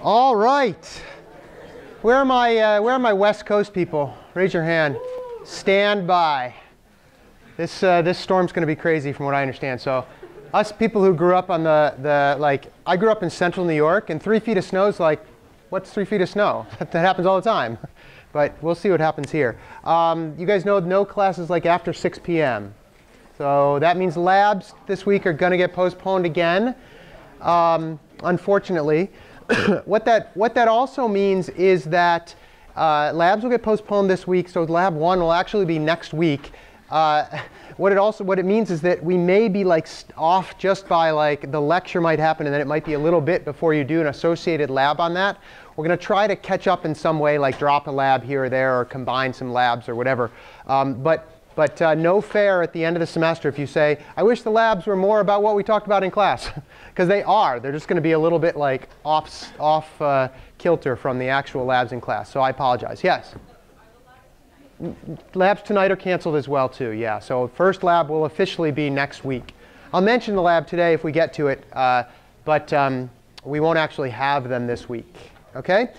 All right. Where are my West Coast people? Raise your hand. Stand by. This storm's going to be crazy from what I understand. So us people who grew up on I grew up in central New York, and 3 feet of snow is like, what's 3 feet of snow? That happens all the time. But we'll see what happens here. You guys know no classes like after 6 p.m. So that means labs this week are going to get postponed again, unfortunately. What that also means is that labs will get postponed this week, so lab 1 will actually be next week. What it means is that we may be off just by the lecture might happen, and then it might be a little bit before you do an associated lab on that. We're going to try to catch up in some way, like drop a lab here or there, or combine some labs or whatever. But no fair at the end of the semester if you say, I wish the labs were more about what we talked about in class. Because they are. They're just going to be a little bit off kilter from the actual labs in class. So I apologize. Yes? Labs tonight are canceled as well, too. Yeah. So first lab will officially be next week. I'll mention the lab today if we get to it. But we won't actually have them this week. OK?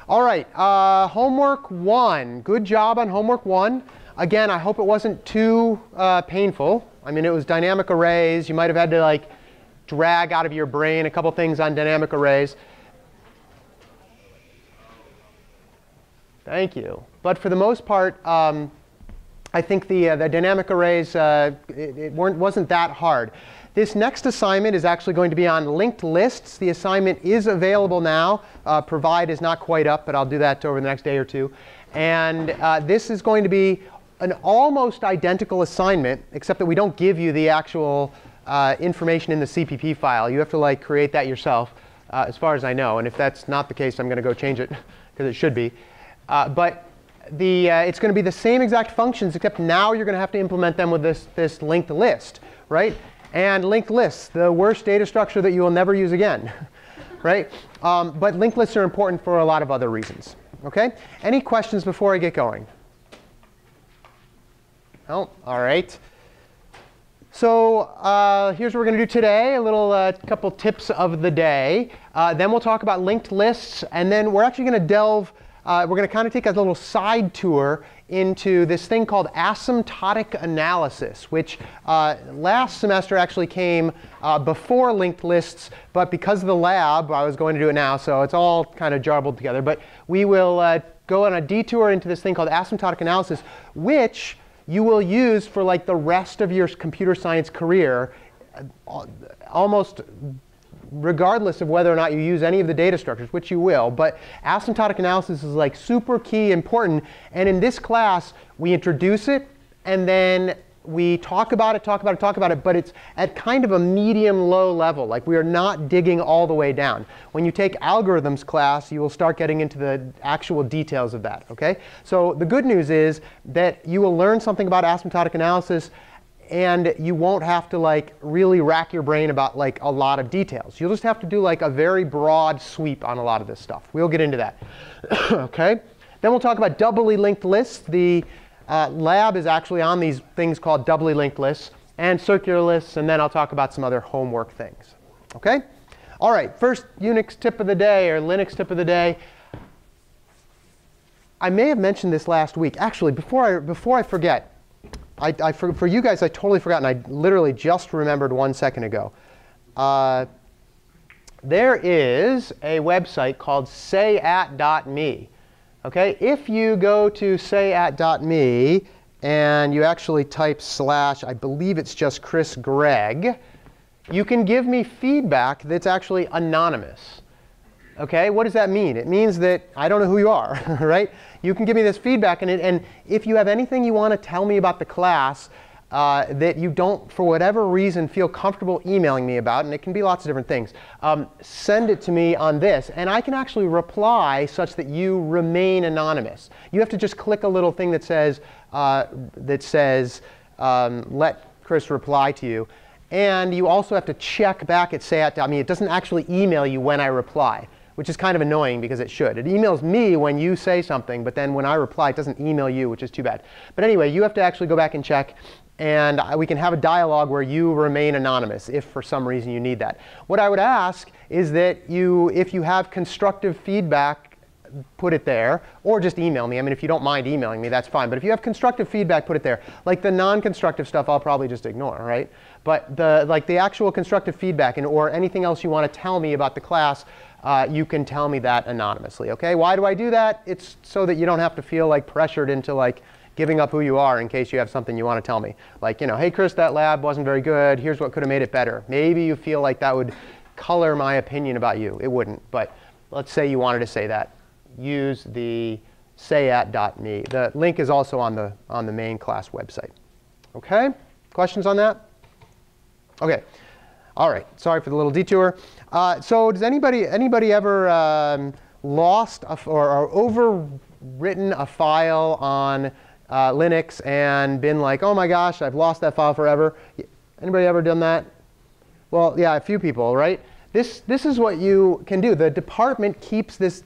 All right. Homework 1. Good job on homework 1. Again, I hope it wasn't too painful. I mean, it was dynamic arrays. You might have had to drag out of your brain a couple things on dynamic arrays. Thank you. But for the most part, I think the dynamic arrays, it wasn't that hard. This next assignment is actually going to be on linked lists. The assignment is available now. Provide is not quite up, but I'll do that over the next day or two. And this is going to be an almost identical assignment, except that we don't give you the actual information in the CPP file. You have to create that yourself, as far as I know. And if that's not the case, I'm going to go change it, because it should be. But it's going to be the same exact functions, except now you're going to have to implement them with this linked list, right? And linked lists, the worst data structure that you will never use again, right? But linked lists are important for a lot of other reasons. OK? Any questions before I get going? Oh, all right. So here's what we're going to do today, a little couple tips of the day. Then we'll talk about linked lists. And then we're actually going to delve, we're going to kind of take a little side tour into this thing called asymptotic analysis, which last semester actually came before linked lists. But because of the lab, I was going to do it now. So it's all kind of jarbled together. But we will go on a detour into this thing called asymptotic analysis, which you will use for the rest of your computer science career, almost regardless of whether or not you use any of the data structures, which you will. But asymptotic analysis is super key important. And in this class, we introduce it, and then we talk about it, but it's at kind of a medium-low level. We are not digging all the way down. When you take algorithms class, you will start getting into the actual details of that. OK? So the good news is that you will learn something about asymptotic analysis, and you won't have to really rack your brain about a lot of details. You'll just have to do a very broad sweep on a lot of this stuff. We'll get into that. OK? Then we'll talk about doubly linked lists. The lab is actually on these things called doubly linked lists and circular lists, and then I'll talk about some other homework things. OK? All right, first Unix tip of the day, or Linux tip of the day. I may have mentioned this last week. Actually, before I forget, for you guys, I totally forgot, and I literally just remembered 1 second ago. There is a website called sayat.me. OK, if you go to sayat.me and you actually type / I believe it's just Chris Gregg, you can give me feedback that's actually anonymous. OK, what does that mean? It means that I don't know who you are, right? You can give me this feedback, and if you have anything you want to tell me about the class that you don't, for whatever reason, feel comfortable emailing me about, and it can be lots of different things, send it to me on this. And I can actually reply such that you remain anonymous. You have to just click a little thing that says, let Chris reply to you. And you also have to check back at sayat.me. It doesn't actually email you when I reply, which is kind of annoying because it should. It emails me when you say something, but then when I reply, it doesn't email you, which is too bad. But anyway, you have to actually go back and check. and we can have a dialogue where you remain anonymous if for some reason you need that. What I would ask is that if you have constructive feedback, put it there, or just email me. I mean, if you don't mind emailing me, that's fine. But if you have constructive feedback, put it there. Like the non-constructive stuff, I'll probably just ignore, right? But the actual constructive feedback or anything else you want to tell me about the class, you can tell me that anonymously. Okay? Why do I do that? It's so that you don't have to feel like pressured into like giving up who you are in case you have something you want to tell me. Like, hey, Chris, that lab wasn't very good. Here's what could have made it better. Maybe you feel like that would color my opinion about you. It wouldn't. But let's say you wanted to say that. Use the sayat.me. The link is also on the main class website. Okay? Questions on that? Okay. All right. Sorry for the little detour. So does anybody ever lost or overwritten a file on Linux and been like, oh my gosh, I've lost that file forever? Anybody ever done that? Well, yeah, a few people, right? This is what you can do. The department keeps this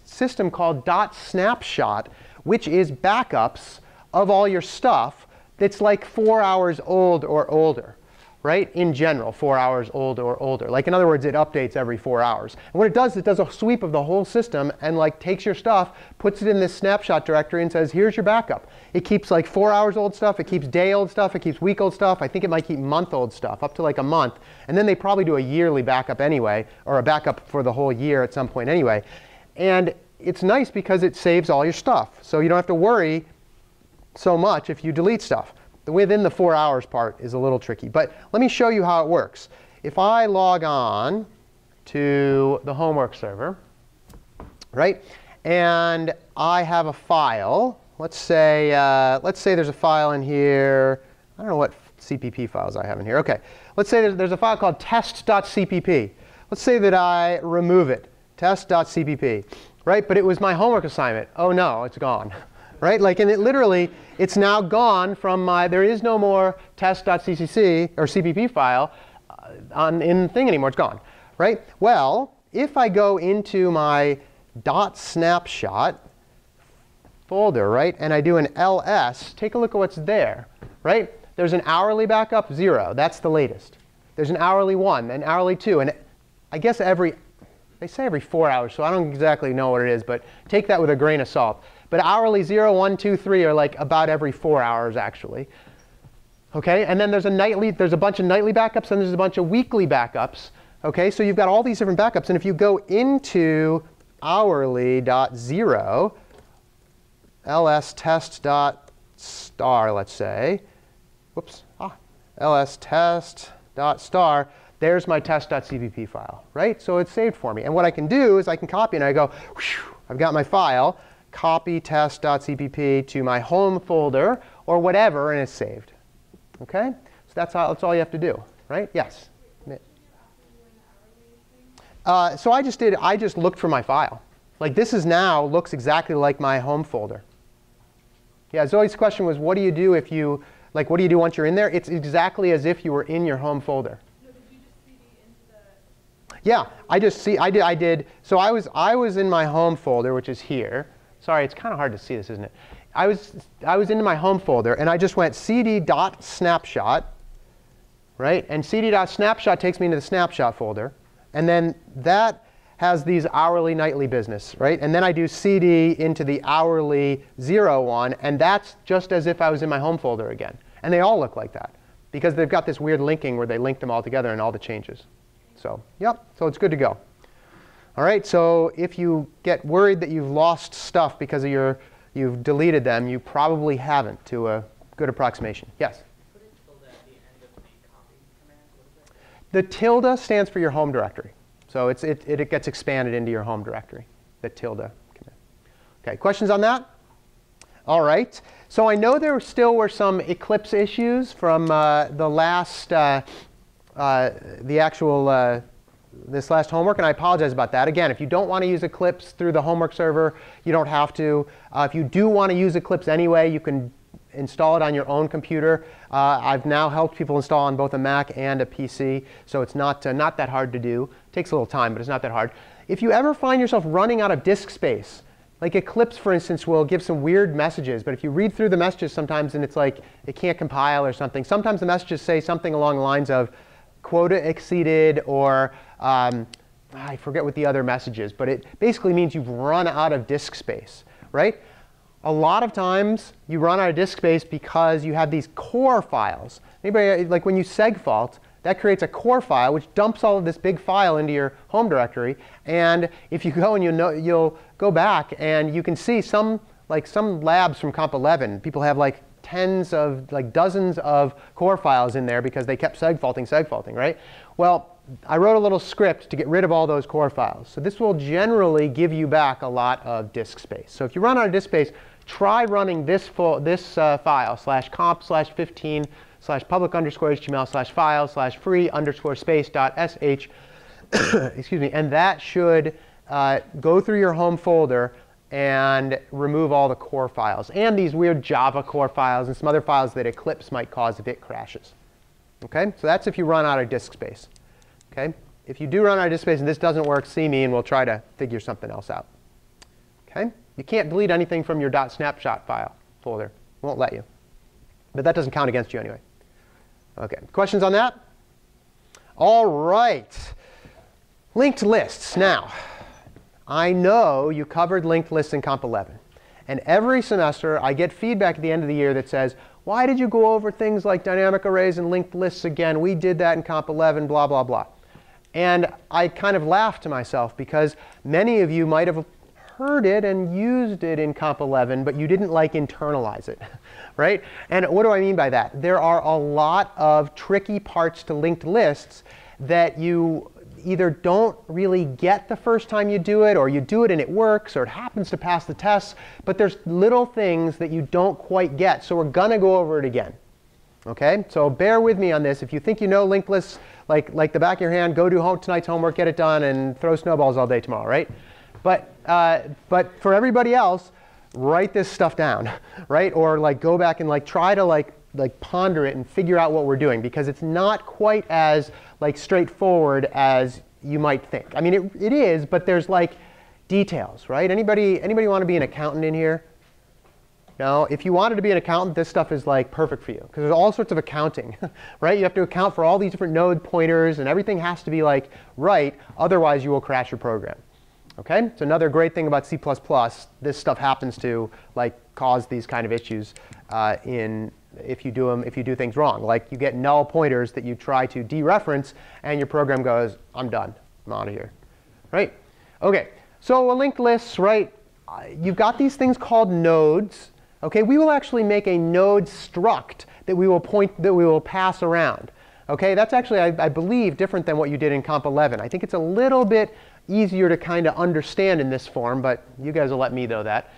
system called .snapshot, which is backups of all your stuff that's like 4 hours old or older, right? In general, 4 hours old or older. Like, in other words, it updates every 4 hours. And what it does a sweep of the whole system and like takes your stuff, puts it in this snapshot directory and says, here's your backup. It keeps like 4 hours old stuff. It keeps day old stuff. It keeps week old stuff. I think it might keep month old stuff, up to like a month. And then they probably do a yearly backup anyway, or a backup for the whole year at some point anyway. And it's nice because it saves all your stuff. So you don't have to worry so much if you delete stuff. The within the 4 hours part is a little tricky. But let me show you how it works. If I log on to the homework server, right, and I have a file. Let's say there's a file in here. I don't know what CPP files I have in here. OK. Let's say there's a file called test.cpp. Let's say that I remove it. Test.cpp, right? But it was my homework assignment. Oh no, it's gone, right? Like, and it's now gone from there is no more test.ccc or CPP file in the thing anymore. It's gone, right? Well, if I go into my .snapshot folder, right, and I do an ls, take a look at what's there, right? There's an hourly backup, 0. That's the latest. There's an hourly 1, an hourly 2, and I guess they say every 4 hours, so I don't exactly know what it is, but take that with a grain of salt. But hourly 0, 1, 2, 3 are like about every 4 hours, actually. OK? And then there's a bunch of nightly backups, and there's a bunch of weekly backups. OK? So you've got all these different backups. And if you go into hourly.0, lstest.star, let's say, whoops, lstest.star, there's my test.cpp file, right? So it's saved for me. And what I can do is I can copy and I go, whew, I've got my file, copy test.cpp to my home folder or whatever, and it's saved. OK? So that's all you have to do, right? Yes? So I just looked for my file. Like, this is now looks exactly like my home folder. Yeah, Zoe's question was, what do you do if you, like, what do you do once you're in there? It's exactly as if you were in your home folder. Yeah, I did. So I was in my home folder, which is here. Sorry, it's kind of hard to see this, isn't it? I was into my home folder, and I just went cd.snapshot, right? And cd.snapshot takes me into the snapshot folder. And then that has these hourly, nightly business, right? And then I do cd into the hourly 01, and that's just as if I was in my home folder again. And they all look like that, because they've got this weird linking where they link them all together and all the changes. So, yep, so it's good to go. All right, so if you get worried that you've lost stuff because of you've deleted them, you probably haven't, to a good approximation. Yes? Put a tilde at the end of the copy command. What is that? The tilde stands for your home directory. So it gets expanded into your home directory, the tilde command. OK, questions on that? All right. So I know there still were some Eclipse issues from the last this last homework, and I apologize about that. Again, if you don't want to use Eclipse through the homework server, you don't have to. If you do want to use Eclipse anyway, you can install it on your own computer. I've now helped people install on both a Mac and a PC, so it's not that hard to do. It takes a little time, but it's not that hard. If you ever find yourself running out of disk space, like Eclipse, for instance, will give some weird messages. But if you read through the messages sometimes and it's like it can't compile or something, sometimes the messages say something along the lines of quota exceeded, or I forget what the other message is. But it basically means you've run out of disk space, right? A lot of times you run out of disk space because you have these core files. Anybody, like when you segfault, that creates a core file which dumps all of this big file into your home directory. And if you go and you'll go back and you can see some labs from Comp 11, people have like dozens of core files in there because they kept segfaulting, right? Well, I wrote a little script to get rid of all those core files. So this will generally give you back a lot of disk space. So if you run out of disk space, try running this file /comp/15/public_html/file/free_space.sh, excuse me, and that should go through your home folder and remove all the core files and these weird Java core files and some other files that Eclipse might cause if it crashes. Okay, so that's if you run out of disk space. Okay, if you do run out of disk space and this doesn't work, see me and we'll try to figure something else out. Okay, you can't delete anything from your .snapshot file folder. Won't let you. But that doesn't count against you anyway. OK, questions on that? All right, linked lists. Now, I know you covered linked lists in Comp 11. And every semester, I get feedback at the end of the year that says, why did you go over things like dynamic arrays and linked lists again? We did that in Comp 11, blah, blah, blah. And I kind of laughed to myself because many of you might have heard it and used it in Comp 11, but you didn't like internalize it, right? And what do I mean by that? There are a lot of tricky parts to linked lists that you either don't really get the first time you do it, or you do it and it works, or it happens to pass the tests. But there's little things that you don't quite get. So we're going to go over it again. OK? So bear with me on this. If you think you know linked lists like the back of your hand, go do tonight's homework, get it done, and throw snowballs all day tomorrow, right? But for everybody else, write this stuff down, right? Or go back and try to ponder it and figure out what we're doing, because it's not quite as straightforward as you might think. I mean, it is, but there's details, right? Anybody want to be an accountant in here? No? If you wanted to be an accountant, this stuff is perfect for you, because there's all sorts of accounting, right? You have to account for all these different node pointers, and everything has to be right. Otherwise, you will crash your program. OK? So another great thing about C++, this stuff happens to cause these kind of issues if you do things wrong. Like you get null pointers that you try to dereference, and your program goes, I'm done. I'm out of here. Right? OK. So a linked list, right? You've got these things called nodes. OK? We will actually make a node struct that we will pass around. OK? That's actually, I believe, different than what you did in Comp 11. I think it's a little bit easier to kind of understand in this form, but you guys will let me know that.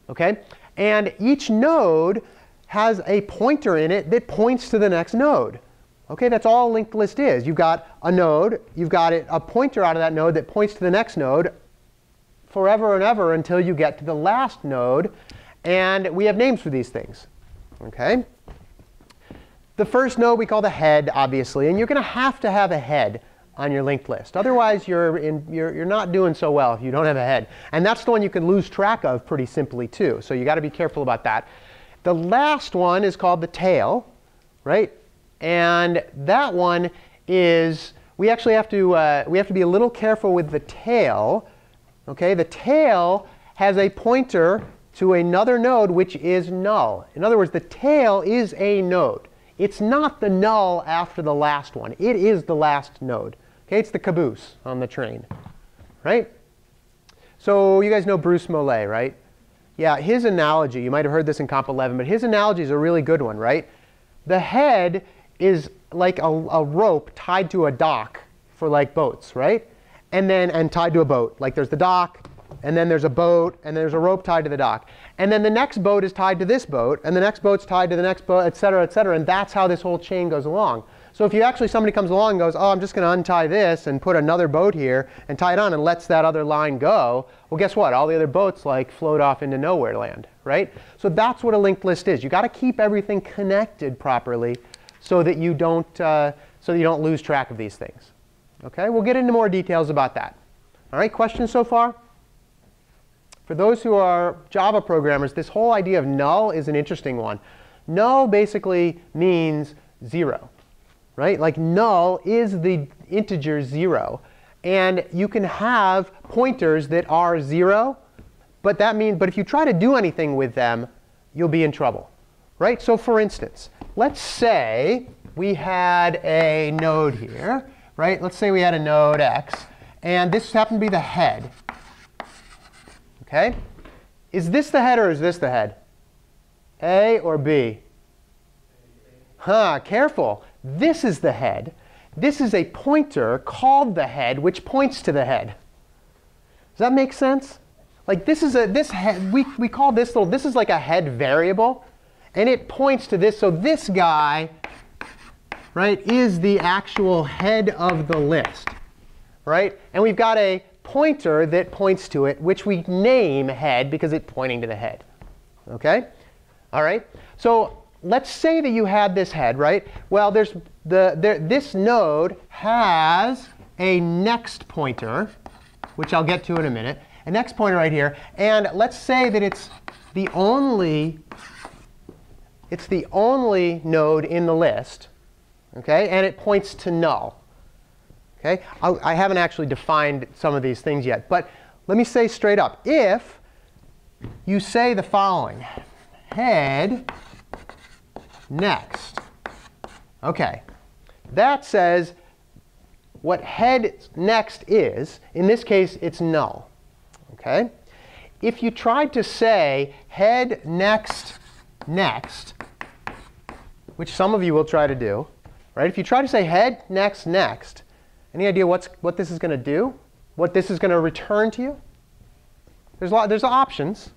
OK? And each node has a pointer in it that points to the next node. OK? That's all a linked list is. You've got a node. You've got a pointer out of that node that points to the next node forever and ever until you get to the last node. And we have names for these things. OK? The first node we call the head, obviously. And you're going to have a head on your linked list. Otherwise, you're not doing so well if you don't have a head. And that's the one you can lose track of pretty simply, too. So you got to be careful about that. The last one is called the tail, right? And that one is, we actually have to be a little careful with the tail. OK? The tail has a pointer to another node, which is null. In other words, the tail is a node. It's not the null after the last one. It is the last node. OK? It's the caboose on the train, right? So you guys know Bruce Mollet, right? Yeah, his analogy, you might have heard this in Comp 11, but his analogy is a really good one, right? The head is like a rope tied to a dock for boats, right? And tied to a boat. There's the dock, and then there's a boat, and there's a rope tied to the dock. And then the next boat is tied to this boat, and the next boat's tied to the next boat, et cetera, and that's how this whole chain goes along. So if somebody comes along and goes, oh, I'm just going to untie this and put another boat here and tie it on and lets that other line go, well, guess what? All the other boats float off into nowhere land, right? So that's what a linked list is. You've got to keep everything connected properly so that you don't lose track of these things. OK? We'll get into more details about that. All right, questions so far? For those who are Java programmers, this whole idea of null is an interesting one. Null basically means 0, right? Like null is the integer 0. And you can have pointers that are 0, but if you try to do anything with them, you'll be in trouble, right? So for instance, let's say we had a node here, right? Let's say we had a node x, and this happened to be the head. OK? Is this the head or is this the head? A or B? Careful. This is the head. This is a pointer called the head, which points to the head. Does that make sense? Like this head, we call this this is like a head variable, and it points to this. So this guy, right, is the actual head of the list, right? And we've got a pointer that points to it, which we name head because it's pointing to the head. OK? All right. So let's say that you had this head, right? Well, this node has a next pointer, which I'll get to in a minute. A next pointer right here. And let's say that it's the only node in the list. OK? And it points to null. OK? I haven't actually defined some of these things yet. But let me say straight up, if you say the following, head next. OK. That says what head next is. In this case, it's null. OK? If you tried to say head next next, which some of you will try to do, right? If you try to say head next next, any idea what this is going to do? What this is going to return to you? There's options.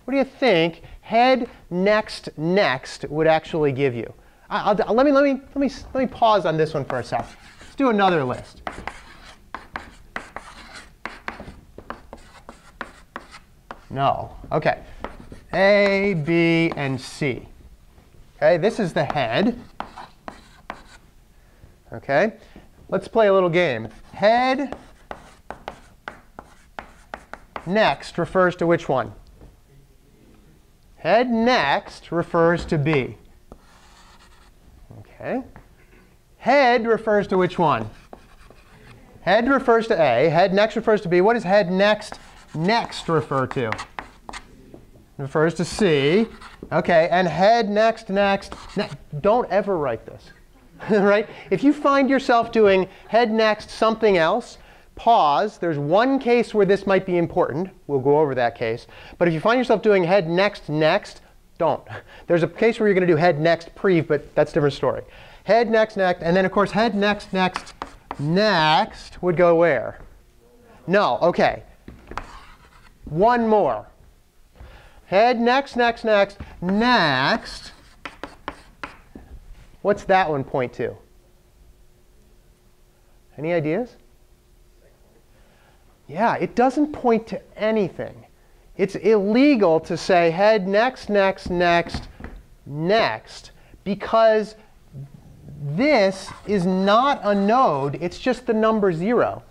What do you think head next next would actually give you? Let me pause on this one for a sec. Let's do another list. No. OK. A, B, and C. OK. This is the head. OK. Let's play a little game. Head next refers to which one? Head next refers to B. OK. Head refers to which one? Head refers to A. Head next refers to B. What does head next next refer to? It refers to C. OK. And head next next. Don't ever write this. Right? If you find yourself doing head next something else, pause. There's one case where this might be important. We'll go over that case. But if you find yourself doing head next next, don't. There's a case where you're going to do head next prev, but that's a different story. Head next next, and then of course head next next next would go where? No. OK. One more. Head next next next next. What's that one point to? Any ideas? Yeah, it doesn't point to anything. It's illegal to say head next, next, next, next, because this is not a node. It's just the number 0.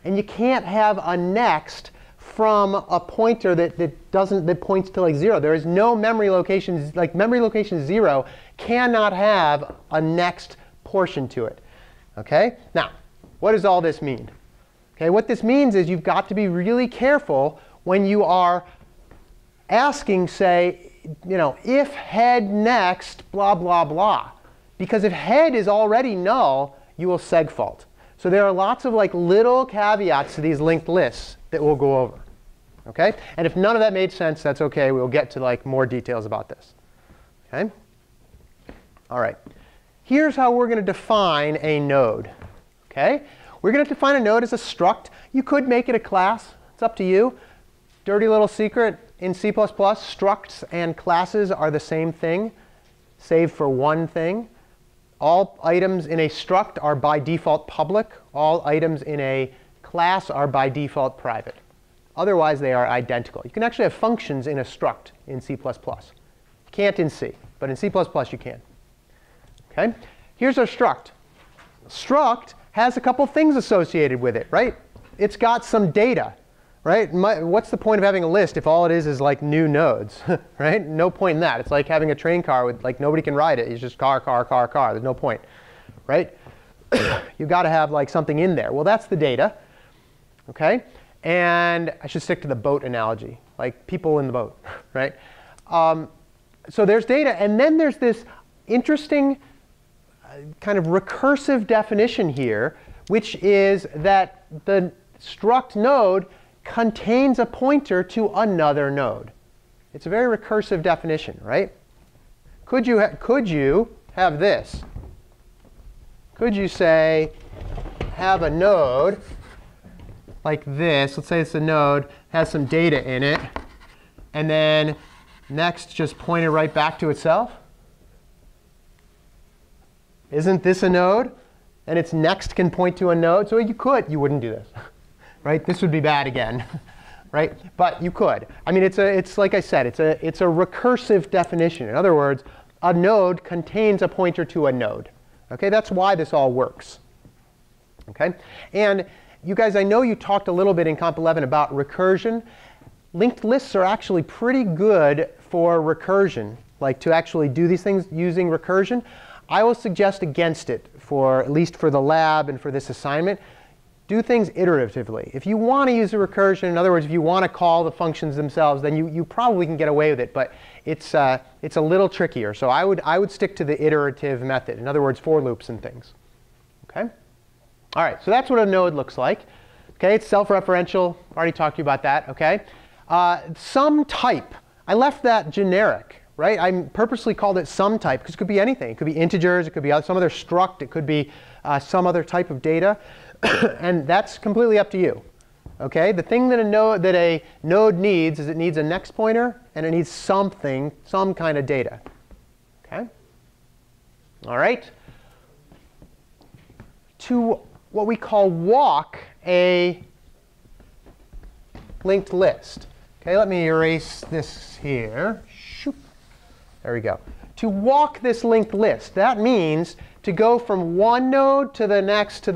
And you can't have a next from a pointer that points to like 0. There is no memory location, like memory location 0 cannot have a next portion to it. OK? Now, what does all this mean? OK, what this means is you've got to be really careful when you are asking, say, if head next, blah, blah, blah. Because if head is already null, you will segfault. So there are lots of like little caveats to these linked lists that we'll go over. OK? And if none of that made sense, that's OK. We'll get to like more details about this. OK? All right. Here's how we're going to define a node. OK? We're going to define a node as a struct. You could make it a class. It's up to you. Dirty little secret. In C++, structs and classes are the same thing, save for one thing. All items in a struct are by default public. All items in a class are by default private. Otherwise, they are identical. You can actually have functions in a struct in C++. You can't in C, but in C++ you can. OK? Here's our struct. Struct has a couple things associated with it, right? It's got some data. right? What's the point of having a list if all it is like new nodes, right? No point in that. It's like having a train car with like nobody can ride it. It's just car, car, car, car. There's no point, right? You've got to have like something in there. Well, that's the data, okay? And I should stick to the boat analogy, like people in the boat, right? So there's data, and then there's this interesting kind of recursive definition here, which is that the struct node contains a pointer to another node. It's a very recursive definition, right? Could you have this? Could you say have a node like this? Let's say it's a node, has some data in it, and then next just point it right back to itself? Isn't this a node? And its next can point to a node. So you could. You wouldn't do this, right? This would be bad again, right? But you could. I mean, it's like I said, it's a recursive definition. In other words, a node contains a pointer to a node. Okay, that's why this all works. Okay, and you guys, I know you talked a little bit in Comp 11 about recursion. Linked lists are actually pretty good for recursion, like to actually do these things using recursion. I will suggest against it, for at least for the lab and for this assignment. Do things iteratively. If you want to use a recursion, in other words, if you want to call the functions themselves, then you probably can get away with it. But it's a little trickier. So I would stick to the iterative method. In other words, for loops and things. Okay? All right, so that's what a node looks like. Okay, it's self-referential. Already talked to you about that. Okay? Some type. I left that generic. Right? I purposely called it some type because it could be anything. It could be integers. It could be some other struct. It could be some other type of data. And that's completely up to you. Okay? The thing that a node needs is it needs a next pointer, and it needs something, some kind of data. Okay? All right? To what we call walk a linked list. Okay, let me erase this here. There we go. To walk this linked list, that means to go from one node to the next,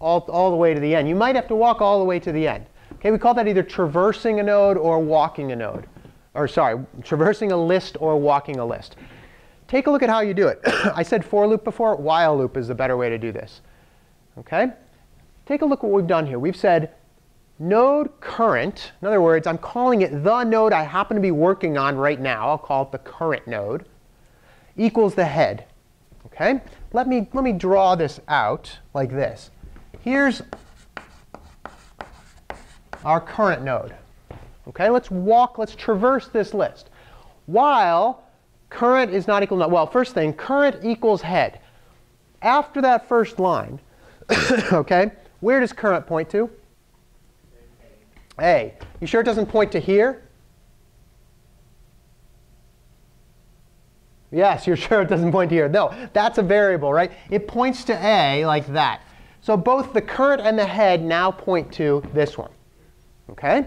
all the way to the end. You might have to walk all the way to the end. Okay, we call that either traversing a node or walking a node. Or sorry, traversing a list or walking a list. Take a look at how you do it. I said for loop before. While loop is the better way to do this. Okay? Take a look at what we've done here. We've said node current. In other words, I'm calling it the node I happen to be working on right now. I'll call it the current node. Equals the head. Okay? Let me draw this out like this. Here's our current node. Okay? Let's traverse this list. While current is not equal to, well, first thing, current equals head. After that first line, okay, where does current point to? A. You sure it doesn't point to here? Yes, you're sure it doesn't point to here. No, that's a variable, right? It points to A like that. So both the current and the head now point to this one. Okay?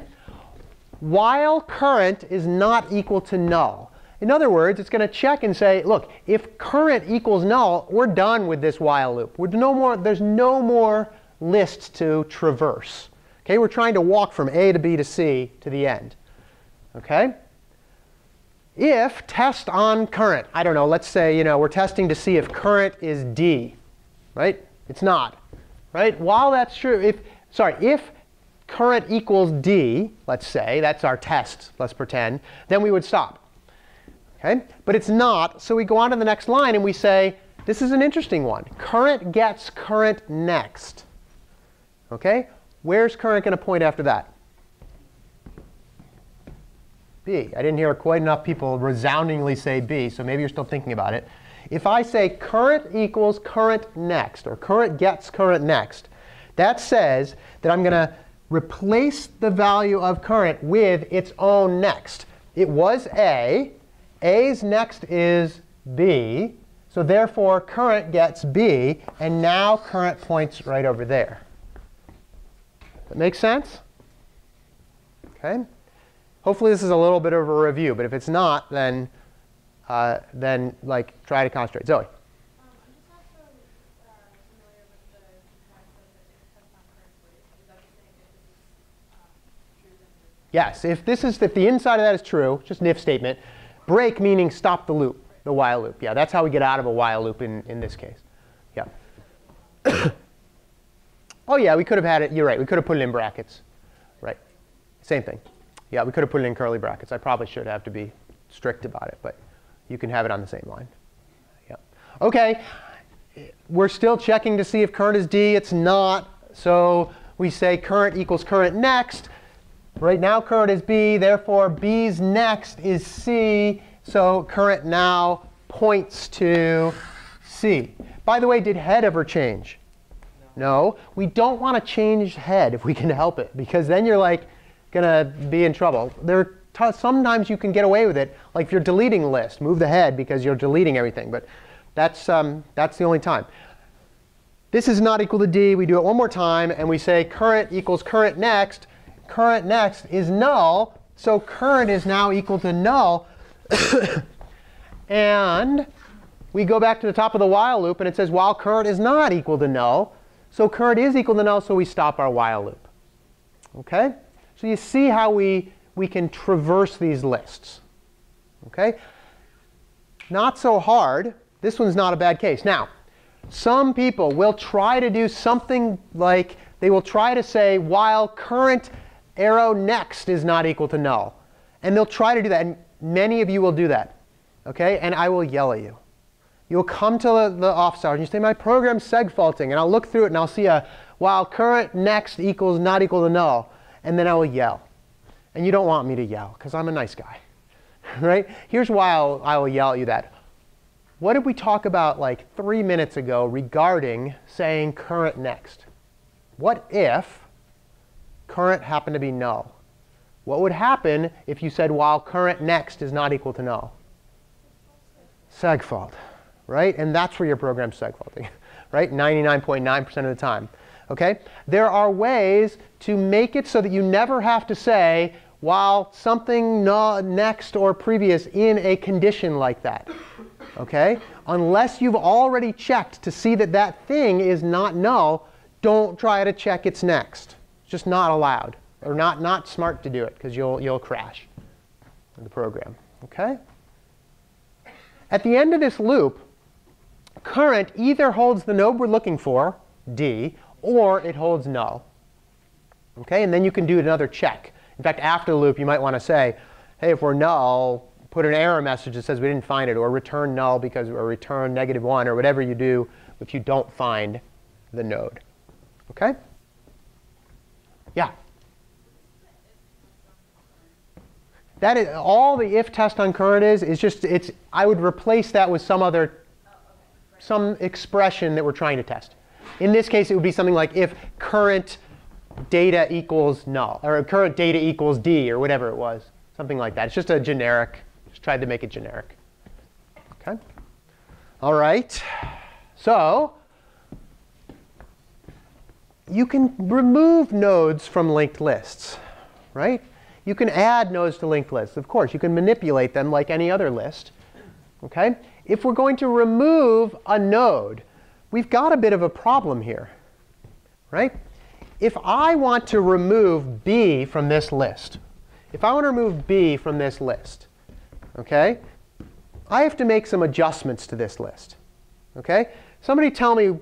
While current is not equal to null. In other words, it's going to check and say, look, if current equals null, we're done with this while loop. There's no more lists to traverse. Okay, we're trying to walk from A to B to C to the end. Okay? If test on current, I don't know, let's say we're testing to see if current is D, right? It's not, right? While that's true, if current equals D, let's say, that's our test, let's pretend, then we would stop. Okay? But it's not, so we go on to the next line and we say, this is an interesting one. Current gets current next. Okay? Where's current going to point after that? B. I didn't hear quite enough people resoundingly say B, so maybe you're still thinking about it. If I say current equals current next, or current gets current next, that says that I'm going to replace the value of current with its own next. It was A. A's next is B. So therefore, current gets B. And now current points right over there. That makes sense? Okay. Hopefully this is a little bit of a review. But if it's not, then like try to concentrate. Zoe. I'm just not so familiar with the concept that it has not current. Is that saying that this is Yes, if the inside of that is true, just an if statement, break meaning stop the loop, the while loop. Yeah, that's how we get out of a while loop in this case. Yeah. Oh yeah, we could have had it, you're right, we could have put it in brackets. Right, same thing. Yeah, we could have put it in curly brackets. I probably should have to be strict about it, but you can have it on the same line. Yeah. OK, we're still checking to see if current is D. It's not. So we say current equals current next. Right now current is B. Therefore, B's next is C. So current now points to C. By the way, did head ever change? No. We don't want to change head if we can help it, because then you're like going to be in trouble. Sometimes you can get away with it. Like if you're deleting a list, move the head because you're deleting everything. But that's the only time. This is not equal to D. We do it one more time, and we say current equals current next. Current next is null. So current is now equal to null. And we go back to the top of the while loop, and it says while current is not equal to null. So current is equal to null, so we stop our while loop. OK? So you see how we can traverse these lists. OK? Not so hard. This one's not a bad case. Now, some people will try to do something like they will try to say while current arrow next is not equal to null. And they'll try to do that. And many of you will do that. OK? And I will yell at you. You'll come to the office hours and you say, my program's seg-faulting. And I'll look through it and I'll see a while current next equals not equal to null. And then I will yell. And you don't want me to yell, because I'm a nice guy. Right? Here's why I will yell at you that. What did we talk about like 3 minutes ago regarding saying current next? What if current happened to be null? What would happen if you said while current next is not equal to null? Seg-fault. Right? And that's where your program's seg-faulting. Right? 99.9% of the time. OK? There are ways to make it so that you never have to say while something next or previous in a condition like that. OK? Unless you've already checked to see that that thing is not null, don't try to check its next. It's just not allowed. Or not smart to do it, because you'll crash the program. OK? At the end of this loop, current either holds the node we're looking for, D, or it holds null. OK? And then you can do another check. In fact, after the loop, you might want to say, hey, if we're null, put an error message that says we didn't find it, or return null because, or return -1, or whatever you do if you don't find the node. OK? Yeah? That is all the if test on current is just I would replace that with some expression that we're trying to test. In this case, it would be something like if current data equals null, or current data equals D, or whatever it was. Something like that. It's just a generic. Just tried to make it generic. OK? All right. So you can remove nodes from linked lists. Right? You can add nodes to linked lists. Of course, you can manipulate them like any other list. OK? If we're going to remove a node, we've got a bit of a problem here. Right? If I want to remove B from this list, if I want to remove B from this list, OK, I have to make some adjustments to this list. OK? Somebody tell me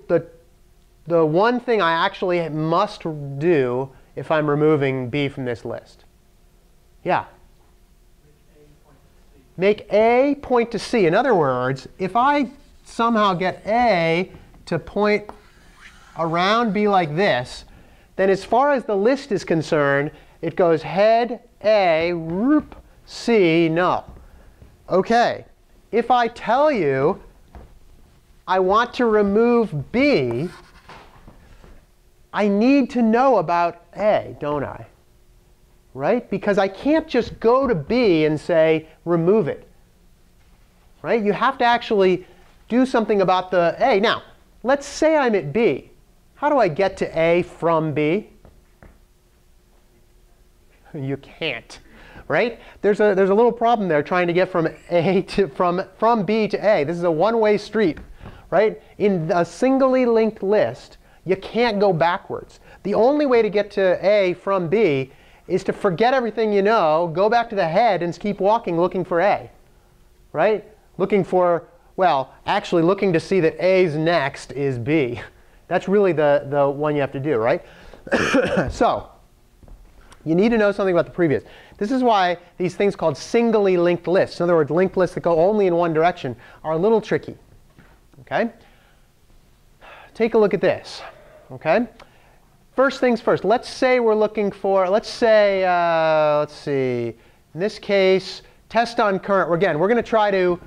the one thing I actually must do if I'm removing B from this list. Yeah? Make A point to C. In other words, if I somehow get A to point around B like this, then as far as the list is concerned, it goes head A, roop C, null. OK. If I tell you I want to remove B, I need to know about A, don't I? Right? Because I can't just go to B and say remove it. Right? You have to actually do something about the A. Now, let's say I'm at B. How do I get to A from B? You can't. Right? There's a little problem there trying to get from A to from B to A. This is a one-way street. Right? In a singly linked list, you can't go backwards. The only way to get to A from B is to forget everything you know, go back to the head, and keep walking looking for A. Right? Looking for, well, actually looking to see that A's next is B. That's really the one you have to do, right? So you need to know something about the previous. This is why these things called singly linked lists, in other words, linked lists that go only in one direction, are a little tricky. Okay? Take a look at this. Okay? First things first. Let's say we're looking for, let's see, in this case, test on current. Again, we're going to try to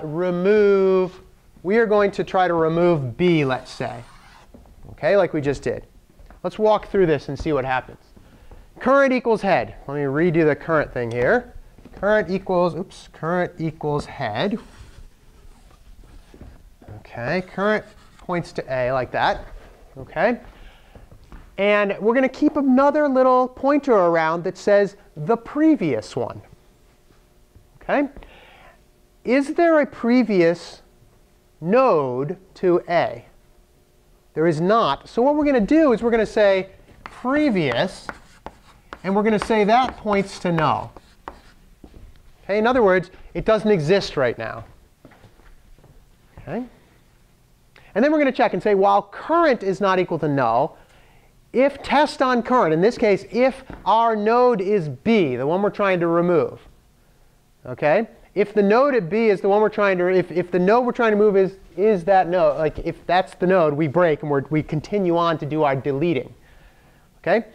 remove B, let's say. Okay, like we just did. Let's walk through this and see what happens. Current equals head. Let me redo the current thing here. Current equals head. Okay, current points to A like that. Okay. And we're going to keep another little pointer around that says the previous one. Okay? Is there a previous node to A? There is not. So what we're going to do is we're going to say previous, and we're going to say that points to null. Okay? In other words, it doesn't exist right now. Okay? And then we're going to check and say, while current is not equal to null, if test on current, in this case, if our node is B, the one we're trying to remove, okay? If the node at B is the one we're trying to, if the node we're trying to move is that node, like if that's the node, we break and we continue on to do our deleting, okay?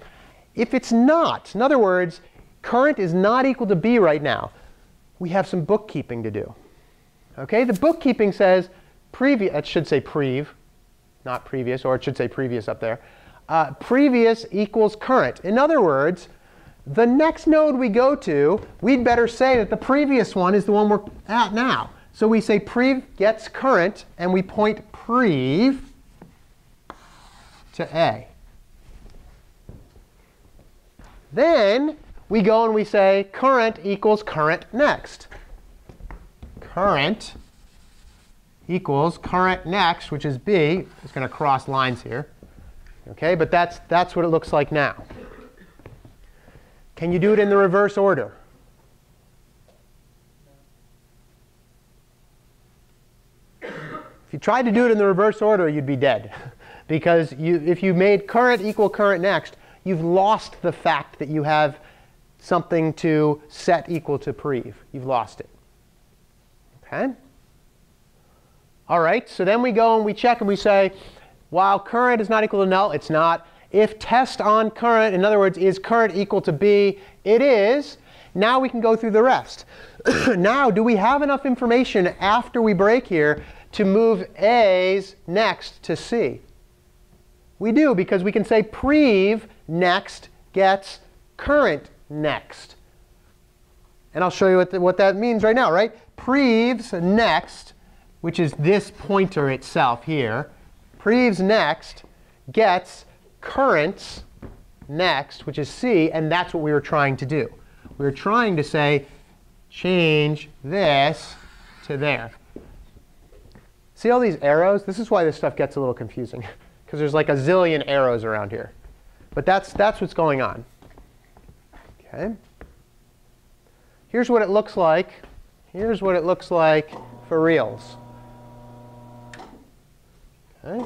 If it's not, in other words, current is not equal to B right now, we have some bookkeeping to do, okay? The bookkeeping says previous, it should say prev, not previous, or it should say previous up there. Previous equals current. In other words, the next node we go to, we'd better say that the previous one is the one we're at now. So we say prev gets current, and we point prev to A. Then we go and we say current equals current next. Current equals current next, which is B. It's going to cross lines here. Okay, but that's what it looks like now. Can you do it in the reverse order? If you tried to do it in the reverse order, you'd be dead. Because if you made current equal current next, you've lost the fact that you have something to set equal to prev. You've lost it. Okay? All right, so then we go and we check and we say, while current is not equal to null, it's not. If test on current, in other words, is current equal to B, it is. Now we can go through the rest. Now, do we have enough information after we break here to move A's next to C? We do, because we can say prev next gets current next. And I'll show you what that means right now, right? Prev's next, which is this pointer itself here, prev's next gets current's next, which is C, and that's what we were trying to do. We were trying to say, change this to there. See all these arrows? This is why this stuff gets a little confusing, because there's like a zillion arrows around here. But that's what's going on. Okay. Here's what it looks like. Here's what it looks like for reals. Okay.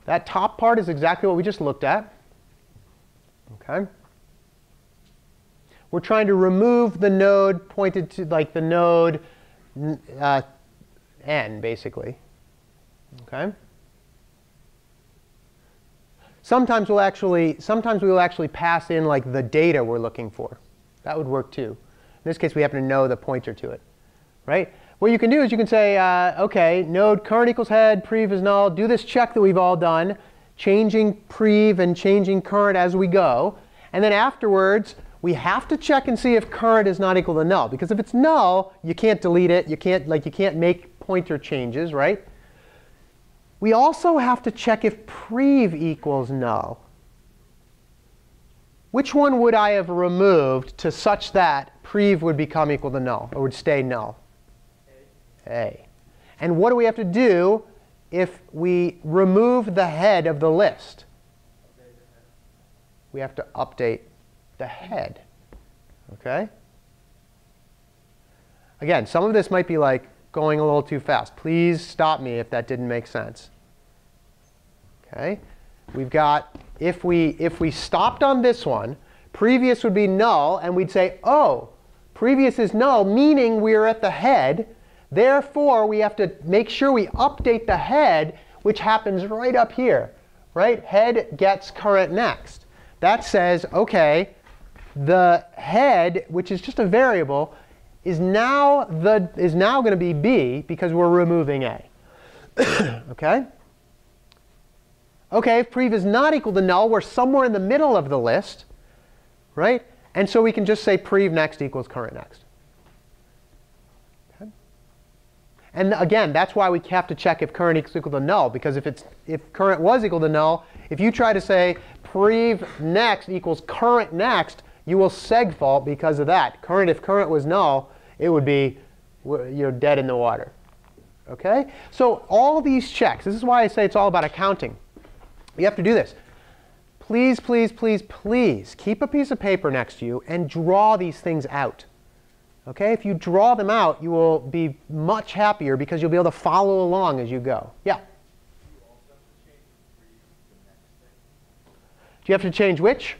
That top part is exactly what we just looked at. Okay. We're trying to remove the node pointed to, like the node n, basically. Okay. Sometimes we will actually pass in like the data we're looking for. That would work too. In this case, we happen to know the pointer to it, right? What you can do is you can say, OK, node current equals head, prev is null. Do this check that we've all done, changing prev and changing current as we go. And then afterwards, we have to check and see if current is not equal to null. Because if it's null, you can't delete it. You can't make pointer changes, right? We also have to check if prev equals null. Which one would I have removed to such that prev would become equal to null, or would stay null? A. And what do we have to do if we remove the head of the list? we have to update the head. Okay? Again, some of this might be like going a little too fast. Please stop me if that didn't make sense. Okay? We've got, if we stopped on this one, previous would be null, and we'd say, oh, previous is null, meaning we're at the head. Therefore, we have to make sure we update the head, which happens right up here. Right? Head gets current next. That says, OK, the head, which is just a variable, is now going to be B because we're removing A. OK? OK, if prev is not equal to null, we're somewhere in the middle of the list. Right? And so we can just say prev next equals current next. Okay? And again, that's why we have to check if current equals equal to null, because if current was equal to null, if you try to say prev next equals current next, you will segfault because of that. If current was null, it would be dead in the water. Okay? So all these checks, this is why I say it's all about accounting. You have to do this. Please, please, please, please keep a piece of paper next to you and draw these things out. Okay? If you draw them out, you will be much happier because you'll be able to follow along as you go. Yeah? Do you have to change which?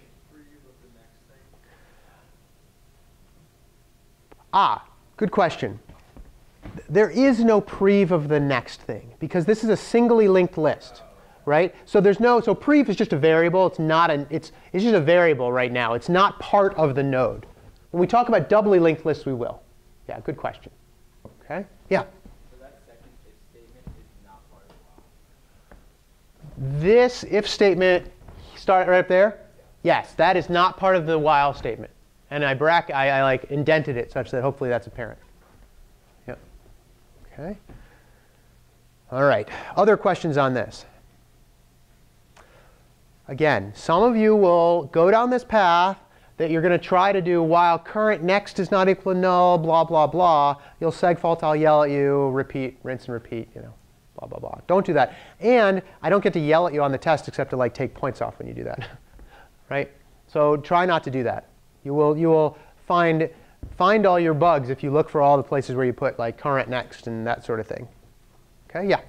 Ah, good question. There is no prev of the next thing because this is a singly linked list, right? So there's no, so prev is just a variable. It's not an, it's just a variable right now. It's not part of the node. When we talk about doubly linked lists, we will. Yeah, good question. Okay? Yeah. So that second if statement is not part of the while. This if statement, start right up there. Yes, that is not part of the while statement. And I like indented it such that hopefully that's apparent. Yep. Okay. All right. Other questions on this? Again, some of you will go down this path that you're going to try to do while current next is not equal to null, blah, blah, blah. You'll segfault, I'll yell at you, repeat, rinse and repeat, blah, blah, blah. Don't do that. And I don't get to yell at you on the test except to take points off when you do that. Right? So try not to do that. You will find all your bugs if you look for all the places where you put current next and that sort of thing. Okay? Yeah.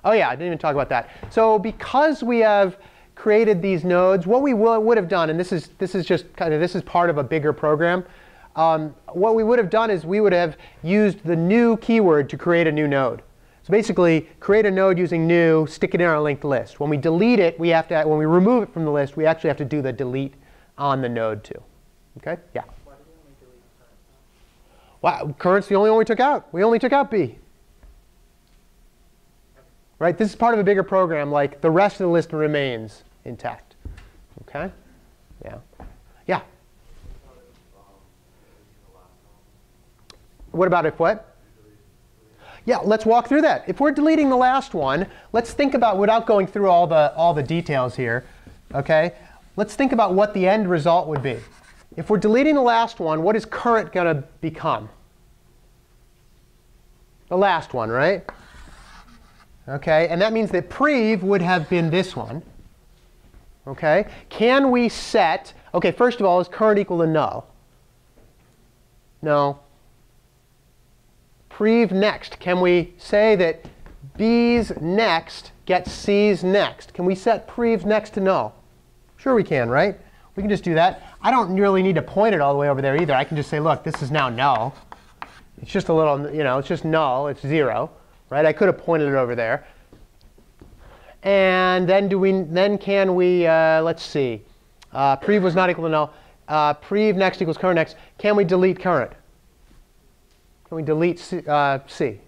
Oh yeah, I didn't even talk about that. So because we have created these nodes, what we would have done, and this is part of a bigger program. What we would have done is we would have used the new keyword to create a new node. So basically, create a node using new, stick it in our linked list. When we delete it, when we remove it from the list, we actually have to do the delete on the node too. Okay? Yeah. Why did we only delete current? Wow, current's the only one we took out. We only took out B. Right? This is part of a bigger program. The rest of the list remains intact. Okay? Yeah. Yeah. What about if what? Yeah, let's walk through that. If we're deleting the last one, let's think about, without going through all the details here, okay? Let's think about what the end result would be. If we're deleting the last one, what is current going to become? The last one, right? Okay, and that means that prev would have been this one. Okay, can we set, okay, first of all, is current equal to null? No. Prev next, can we say that B's next gets C's next? Can we set prev next to null? Sure we can, right? We can just do that. I don't really need to point it all the way over there either. I can just say, look, this is now null. It's just a little, it's just null. It's 0, right? I could have pointed it over there. And then can we, let's see. Prev was not equal to null. Prev next equals current next. Can we delete current? Can we delete C?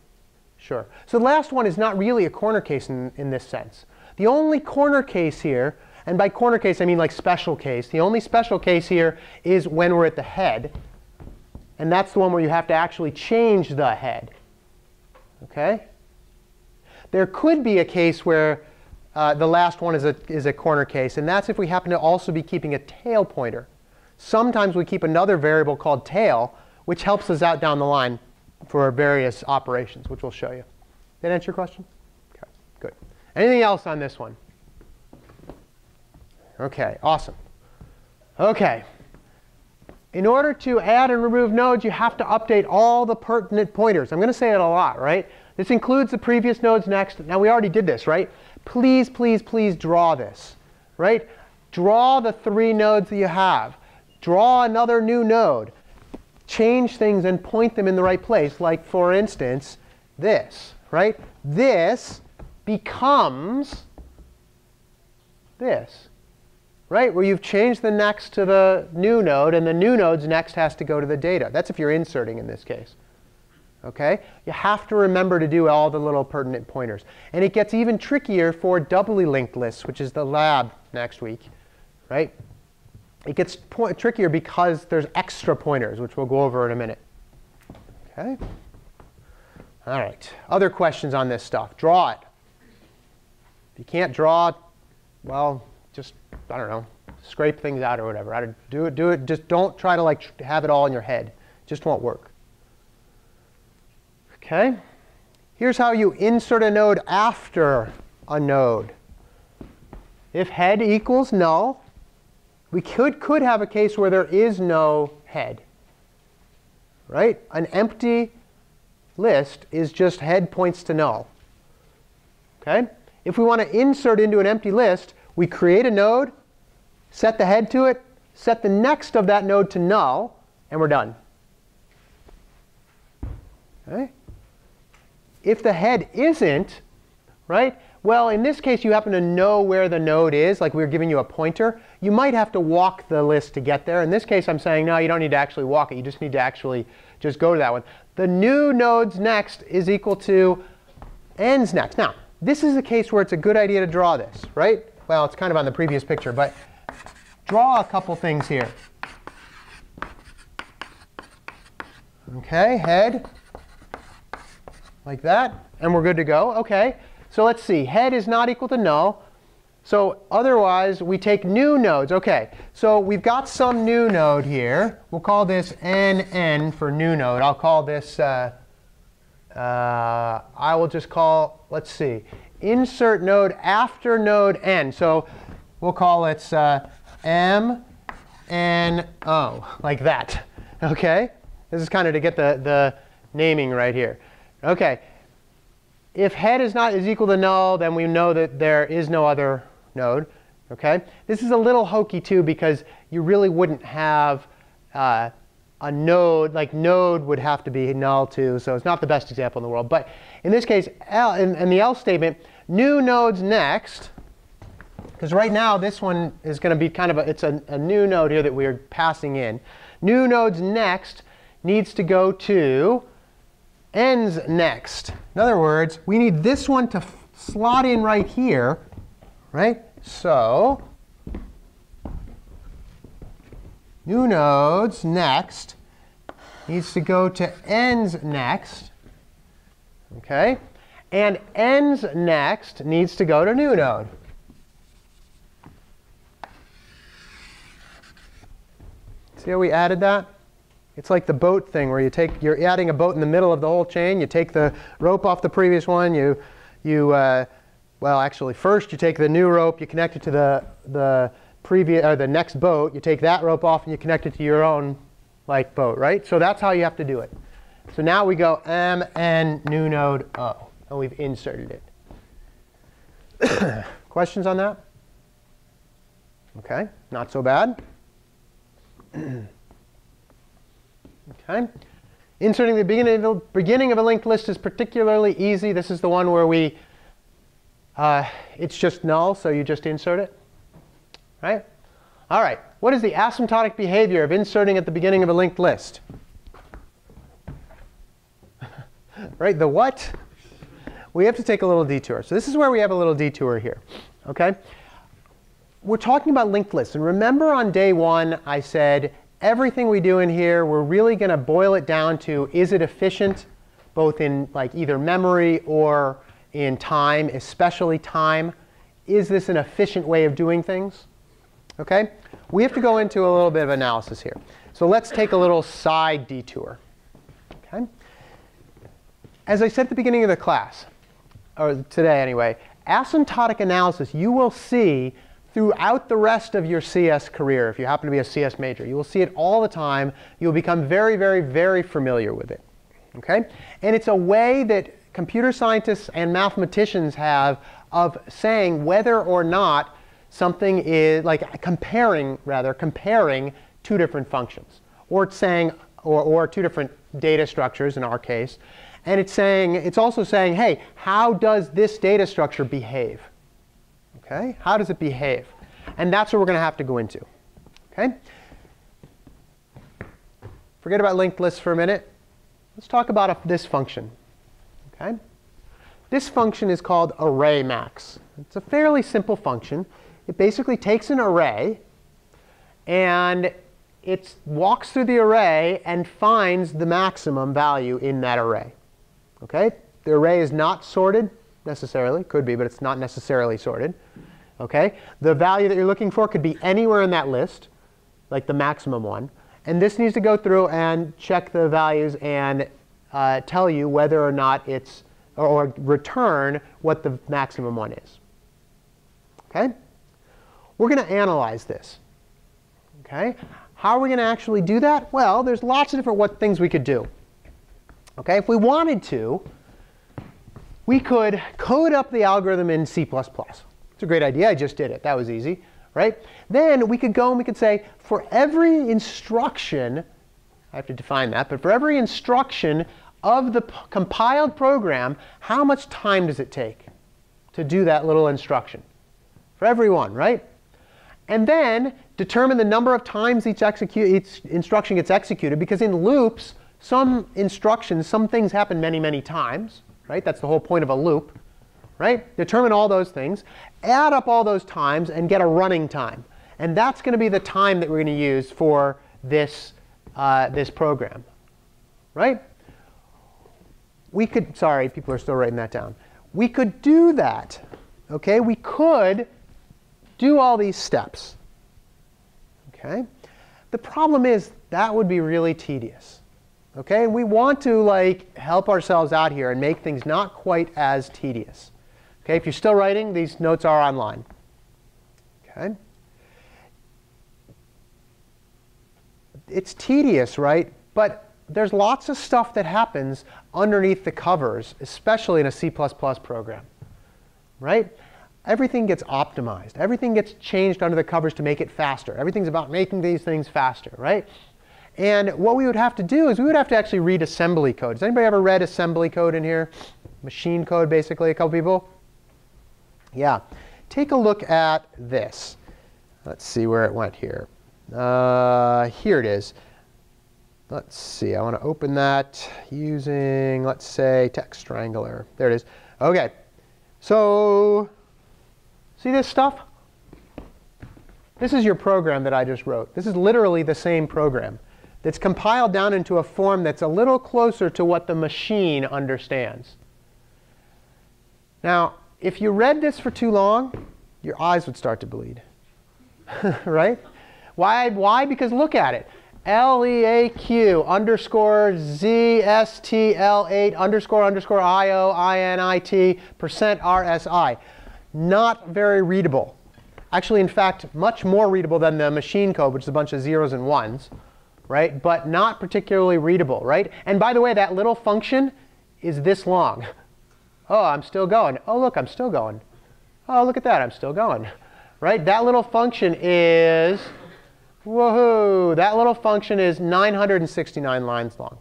Sure. So the last one is not really a corner case in this sense. The only corner case here, and by corner case I mean special case, the only special case here is when we're at the head. And that's the one where you have to actually change the head. Okay? There could be a case where the last one is a corner case, and that's if we happen to also be keeping a tail pointer. Sometimes we keep another variable called tail, which helps us out down the line for various operations, which we'll show you. Did that answer your question? Okay, good. Anything else on this one? All OK, awesome. OK. In order to add and remove nodes, you have to update all the pertinent pointers. I'm going to say it a lot, right? This includes the previous nodes next. Now, we already did this, right? Please, please, please draw this, right? Draw the 3 nodes that you have. Draw another new node. Change things and point them in the right place. Like, for instance, this, right? This becomes this, right? Where you've changed the next to the new node, and the new node's next has to go to the data. That's if you're inserting in this case. OK? You have to remember to do all the little pertinent pointers. And it gets even trickier for doubly linked lists, which is the lab next week, right? It gets trickier because there's extra pointers, which we'll go over in a minute. OK? All right. Other questions on this stuff? Draw it. If you can't draw, well, just, I don't know, scrape things out or whatever. Do it. Just don't try to like have it all in your head. It just won't work. OK? Here's how you insert a node after a node. If head equals null, we could have a case where there is no head, right? An empty list is just head points to null. OK? If we want to insert into an empty list, we create a node, set the head to it, set the next of that node to null, and we're done. OK? If the head isn't, right, well, in this case, you happen to know where the node is, like we were giving you a pointer. You might have to walk the list to get there. In this case, I'm saying, no, you don't need to actually walk it. You just need to actually just go to that one. The new nodes next is equal to ends next. Now, this is a case where it's a good idea to draw this, right? Well, it's kind of on the previous picture, but draw a couple things here. OK, head. Like that, and we're good to go. OK, so let's see. Head is not equal to null. So otherwise, we take new nodes. OK, so we've got some new node here. We'll call this NN for new node. I'll call this, I will just call, let's see, insert node after node N. So we'll call it MNO, like that. OK, this is kind of to get the naming right here. OK, if head is equal to null, then we know that there is no other node. OK, this is a little hokey too, because you really wouldn't have a node. Like node would have to be null too, so it's not the best example in the world. But in this case, in the else statement, new nodes next, because right now this one is going to be kind of it's a new node here that we're passing in. New nodes next needs to go to ends next. In other words, we need this one to slot in right here, right? So new nodes next needs to go to ends next. OK? And ends next needs to go to new node. See how we added that? It's like the boat thing where you're adding a boat in the middle of the whole chain. You take the rope off the previous one. Well, actually, first you take the new rope. You connect it to the next boat. You take that rope off and you connect it to your own like boat, right? So that's how you have to do it. So now we go MN new node O, and we've inserted it. Questions on that? OK, not so bad. OK. Inserting the beginning of a linked list is particularly easy. This is the one where it's just null, so you just insert it. Right? All right. What is the asymptotic behavior of inserting at the beginning of a linked list? Right? The what? We have to take a little detour. So this is where we have a little detour here. OK? We're talking about linked lists. And remember on day one, I said, everything we do in here, we're really going to boil it down to, is it efficient, both in like either memory or in time, especially time? Is this an efficient way of doing things? OK? We have to go into a little bit of analysis here. So let's take a little side detour. OK? As I said at the beginning of the class, or today anyway, asymptotic analysis, you will see throughout the rest of your CS career, if you happen to be a CS major. You will see it all the time. You'll become very, very, very familiar with it. Okay? And it's a way that computer scientists and mathematicians have of saying whether or not something is, like comparing two different functions. Or it's saying, or two different data structures in our case. And it's also saying, hey, how does this data structure behave? Okay? How does it behave? And that's what we're going to have to go into. Okay? Forget about linked lists for a minute. Let's talk about this function. Okay? This function is called array max. It's a fairly simple function. It basically takes an array and it walks through the array and finds the maximum value in that array. Okay? The array is not sorted necessarily. Could be, but it's not necessarily sorted. Okay? The value that you're looking for could be anywhere in that list, like the maximum one. And this needs to go through and check the values and tell you whether or not it's, or return what the maximum one is. Okay? We're going to analyze this. Okay? How are we going to actually do that? Well, there's lots of different things we could do. Okay? If we wanted to, we could code up the algorithm in C++. It's a great idea. I just did it. That was easy. Right? Then we could go and we could say, for every instruction, I have to define that, but for every instruction of the compiled program, how much time does it take to do that little instruction? For every one, right? And then determine the number of times each instruction gets executed, because in loops, some instructions, some things happen many, many times. Right? That's the whole point of a loop. Right? Determine all those things, add up all those times, and get a running time. And that's going to be the time that we're going to use for this, this program. Right? We could, sorry, people are still writing that down. We could do that. Okay? We could do all these steps. Okay? The problem is that would be really tedious. Okay? And we want to help ourselves out here and make things not quite as tedious. Okay? If you're still writing, these notes are online. Okay? It's tedious, right? But there's lots of stuff that happens underneath the covers, especially in a C++ program. Right? Everything gets optimized. Everything gets changed under the covers to make it faster. Everything's about making these things faster, right? And what we would have to do is we would have to actually read assembly code. Has anybody ever read assembly code in here? Machine code, basically, a couple people? Yeah. Take a look at this. Let's see where it went here. Here it is. Let's see. I want to open that using, let's say, Text Strangler. There it is. OK. So see this stuff? This is your program that I just wrote. This is literally the same program that's compiled down into a form that's a little closer to what the machine understands. Now, if you read this for too long, your eyes would start to bleed. Right? Why? Because look at it. LEAQ underscore ZSTL8 underscore underscore IO INIT percent RSI. Not very readable. Actually, in fact, much more readable than the machine code, which is a bunch of zeros and ones. Right? But not particularly readable. Right? And by the way, that little function is this long. Oh, I'm still going. Oh, look, I'm still going. Oh, look at that. I'm still going. Right? That little function is, woohoo, that little function is 969 lines long.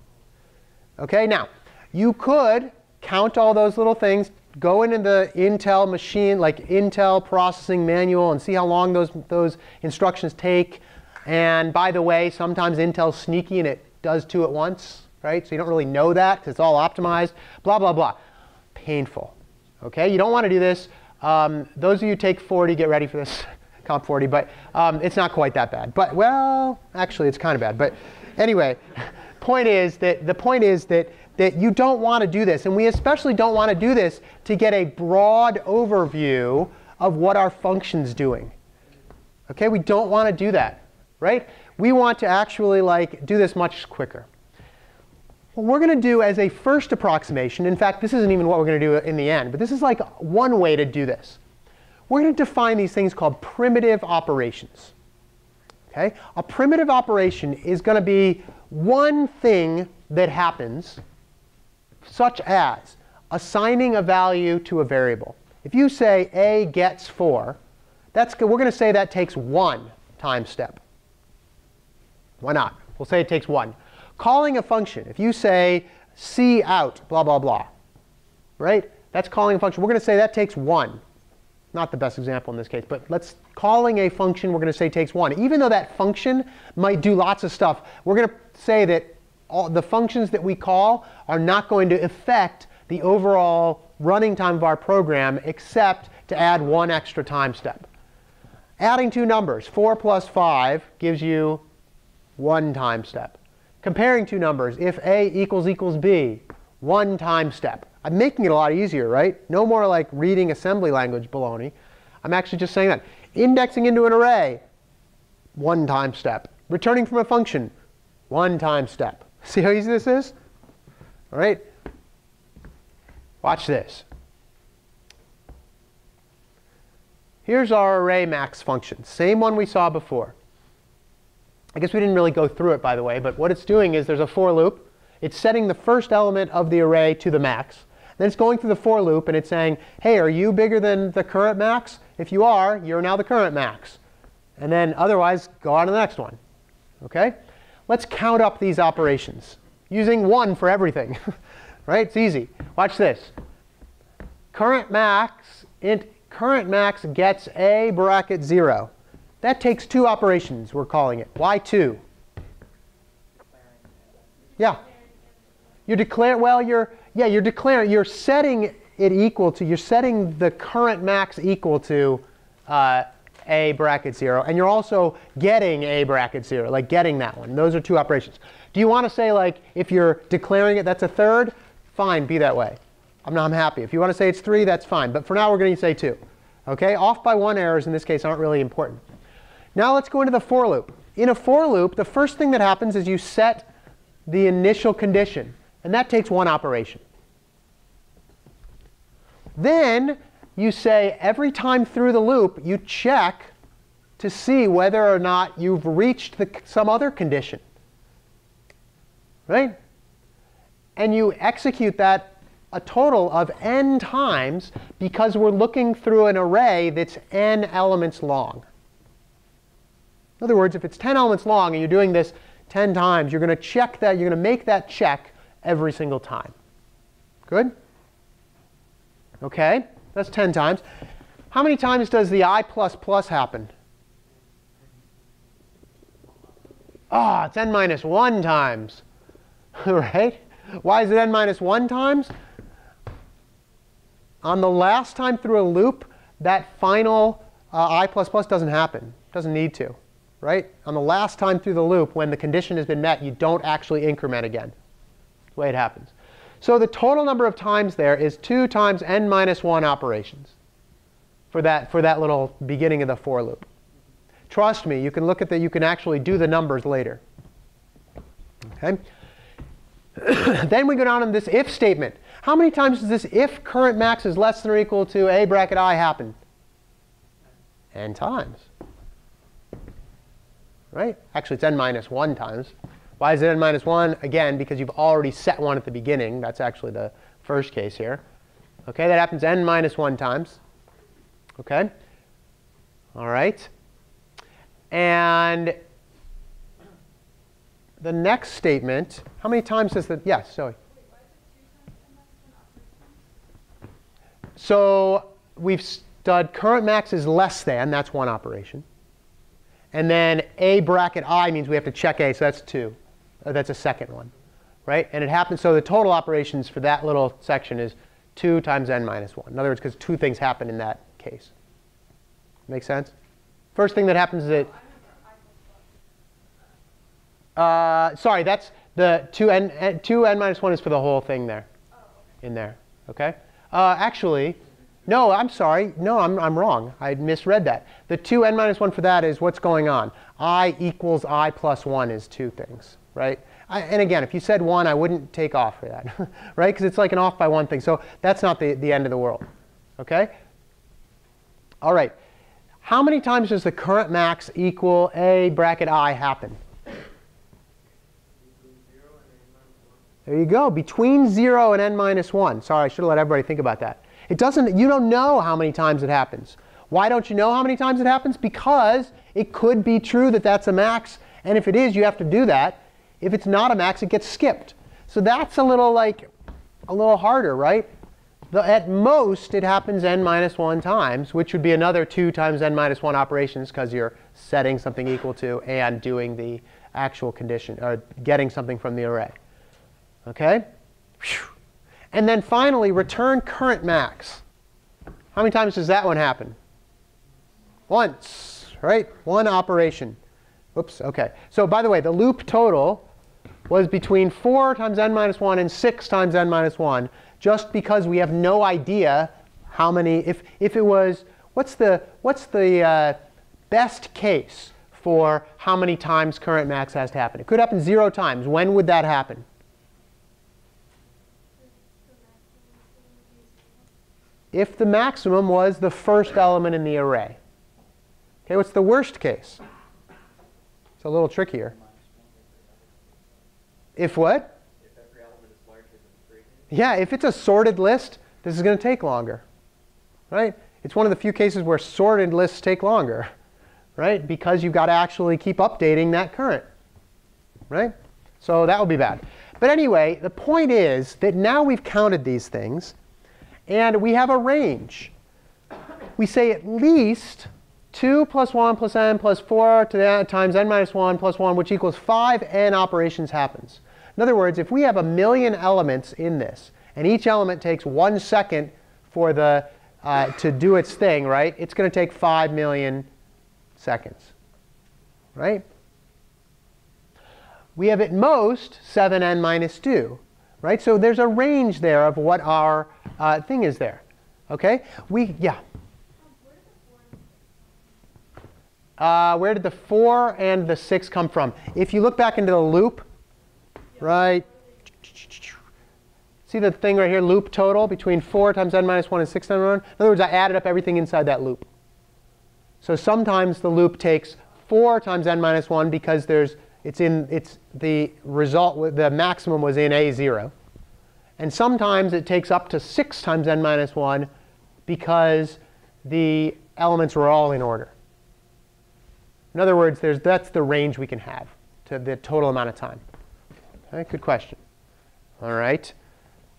OK, now, you could count all those little things, go into the Intel machine, like Intel processing manual, and see how long those instructions take. And by the way, sometimes Intel's sneaky and it does two at once. Right? So you don't really know that because it's all optimized. Blah, blah, blah. Painful. OK? You don't want to do this. Those of you who take 40, get ready for this, Comp 40. But it's not quite that bad. But, well, actually, it's kind of bad. But anyway, the point is that you don't want to do this. And we especially don't want to do this to get a broad overview of what our function's doing. OK? We don't want to do that. Right? We want to actually do this much quicker. What we're going to do as a first approximation, in fact, this isn't even what we're going to do in the end, but this is like one way to do this. we're going to define these things called primitive operations. Okay? A primitive operation is going to be one thing that happens, such as assigning a value to a variable. If you say a gets 4, we're going to say that takes 1 time step. Why not? We'll say it takes 1. Calling a function. If you say C out, blah, blah, blah, right? That's calling a function. We're going to say that takes 1. Not the best example in this case, but calling a function, we're going to say takes 1. Even though that function might do lots of stuff, we're going to say that all the functions that we call are not going to affect the overall running time of our program except to add 1 extra time step. Adding 2 numbers, 4 plus 5 gives you 1 time step. Comparing 2 numbers, if a equals b, 1 time step. I'm making it a lot easier, right? No more like reading assembly language baloney. I'm actually just saying that. Indexing into an array, 1 time step. Returning from a function, 1 time step. See how easy this is? All right? Watch this. Here's our array max function. Same one we saw before. I guess we didn't really go through it, by the way. But what it's doing is there's a for loop. It's setting the first element of the array to the max. Then it's going through the for loop, and it's saying, hey, are you bigger than the current max? If you are, you're now the current max. And then otherwise, go on to the next one. OK? Let's count up these operations using 1 for everything. Right? It's easy. Watch this. Current max, int current max gets a bracket 0. That takes 2 operations, we're calling it. Why 2? Yeah. You declare, well, you're declaring, you're setting it equal to, you're setting the current max equal to a bracket 0. And you're also getting a bracket 0, like getting that one. Those are 2 operations. Do you want to say, like, if you're declaring it, that's a third? Fine, be that way. I'm happy. If you want to say it's 3, that's fine. But for now, we're going to say 2. OK? Off by 1 errors in this case aren't really important. Now let's go into the for loop. In a for loop, the first thing that happens is you set the initial condition. And that takes 1 operation. Then you say every time through the loop, you check to see whether or not you've reached some other condition. Right? And you execute that a total of n times because we're looking through an array that's n elements long. In other words, if it's 10 elements long and you're doing this 10 times, you're going to check that, you're going to make that check every single time. Good? OK, that's 10 times. How many times does the I++ happen? Ah, it's n minus 1 times. Right? Why is it n minus 1 times? On the last time through a loop, that final I++ doesn't happen. Doesn't need to. Right? On the last time through the loop, when the condition has been met, you don't actually increment again. That's the way it happens. So the total number of times there is 2 times n minus 1 operations for that little beginning of the for loop. Trust me, you can look at you can actually do the numbers later. Okay? Then we go down to this if statement. How many times does this if current max is less than or equal to a bracket I happen? N times. Right? Actually, it's n minus 1 times. Why is it n minus 1? Again, because you've already set 1 at the beginning. That's actually the first case here. OK, that happens n minus 1 times. OK? All right. And the next statement, how many times does the, yes, Zoe. So we've studied current max is less than, that's 1 operation. And then a bracket I means we have to check a, so that's 2. That's a second one, right? And it happens, so the total operations for that little section is 2 times n minus 1. In other words, because 2 things happen in that case. Make sense? First thing that happens is that, sorry, that's the 2n minus 1 is for the whole thing there, in there, OK? Actually, no, I'm sorry. No, I'm wrong. I misread that. The 2n minus 1 for that is what's going on. I equals I plus 1 is 2 things, right? And again, if you said 1, I wouldn't take off for that, right? Because it's like an off by 1 thing. So that's not the end of the world, OK? All right. How many times does the current max equal A bracket I happen? There you go. Between 0 and n minus 1. Sorry, I should have let everybody think about that. It doesn't, you don't know how many times it happens. Why don't you know how many times it happens? Because it could be true that that's a max. And if it is, you have to do that. If it's not a max, it gets skipped. So that's a little harder, right? At most, it happens n minus 1 times, which would be another 2 times n minus 1 operations because you're setting something equal to and doing the actual condition, or getting something from the array. OK? And then finally, return current max. How many times does that one happen? Once, right? One operation. Oops, OK. So by the way, the loop total was between 4 times n minus 1 and 6 times n minus 1, just because we have no idea how many, if it was, what's the best case for how many times current max has to happen? It could happen 0 times. When would that happen? If the maximum was the first element in the array. OK, what's the worst case? It's a little trickier. If what? If every element is larger than 3. Yeah, if it's a sorted list, this is going to take longer. Right? It's one of the few cases where sorted lists take longer. Right? Because you've got to actually keep updating that current. Right? So that would be bad. But anyway, the point is that now we've counted these things. And we have a range. We say at least 2 plus 1 plus n plus 4 times n minus 1 plus 1, which equals 5 n operations happens. In other words, if we have 1,000,000 elements in this, and each element takes 1 second for to do its thing, right? It's going to take 5 million seconds, right? We have at most 7n minus 2. Right? So there's a range there of what our thing is there. OK? Yeah. Where did the 4 and the 6 come from? If you look back into the loop, right? See the thing right here, loop total between 4 times n minus 1 and 6 times n minus 1? In other words, I added up everything inside that loop. So sometimes the loop takes 4 times n minus 1 because the result, the maximum was in A0. And sometimes it takes up to 6 times n minus 1 because the elements were all in order. In other words, that's the range we can have to the total amount of time. Okay, good question. All right.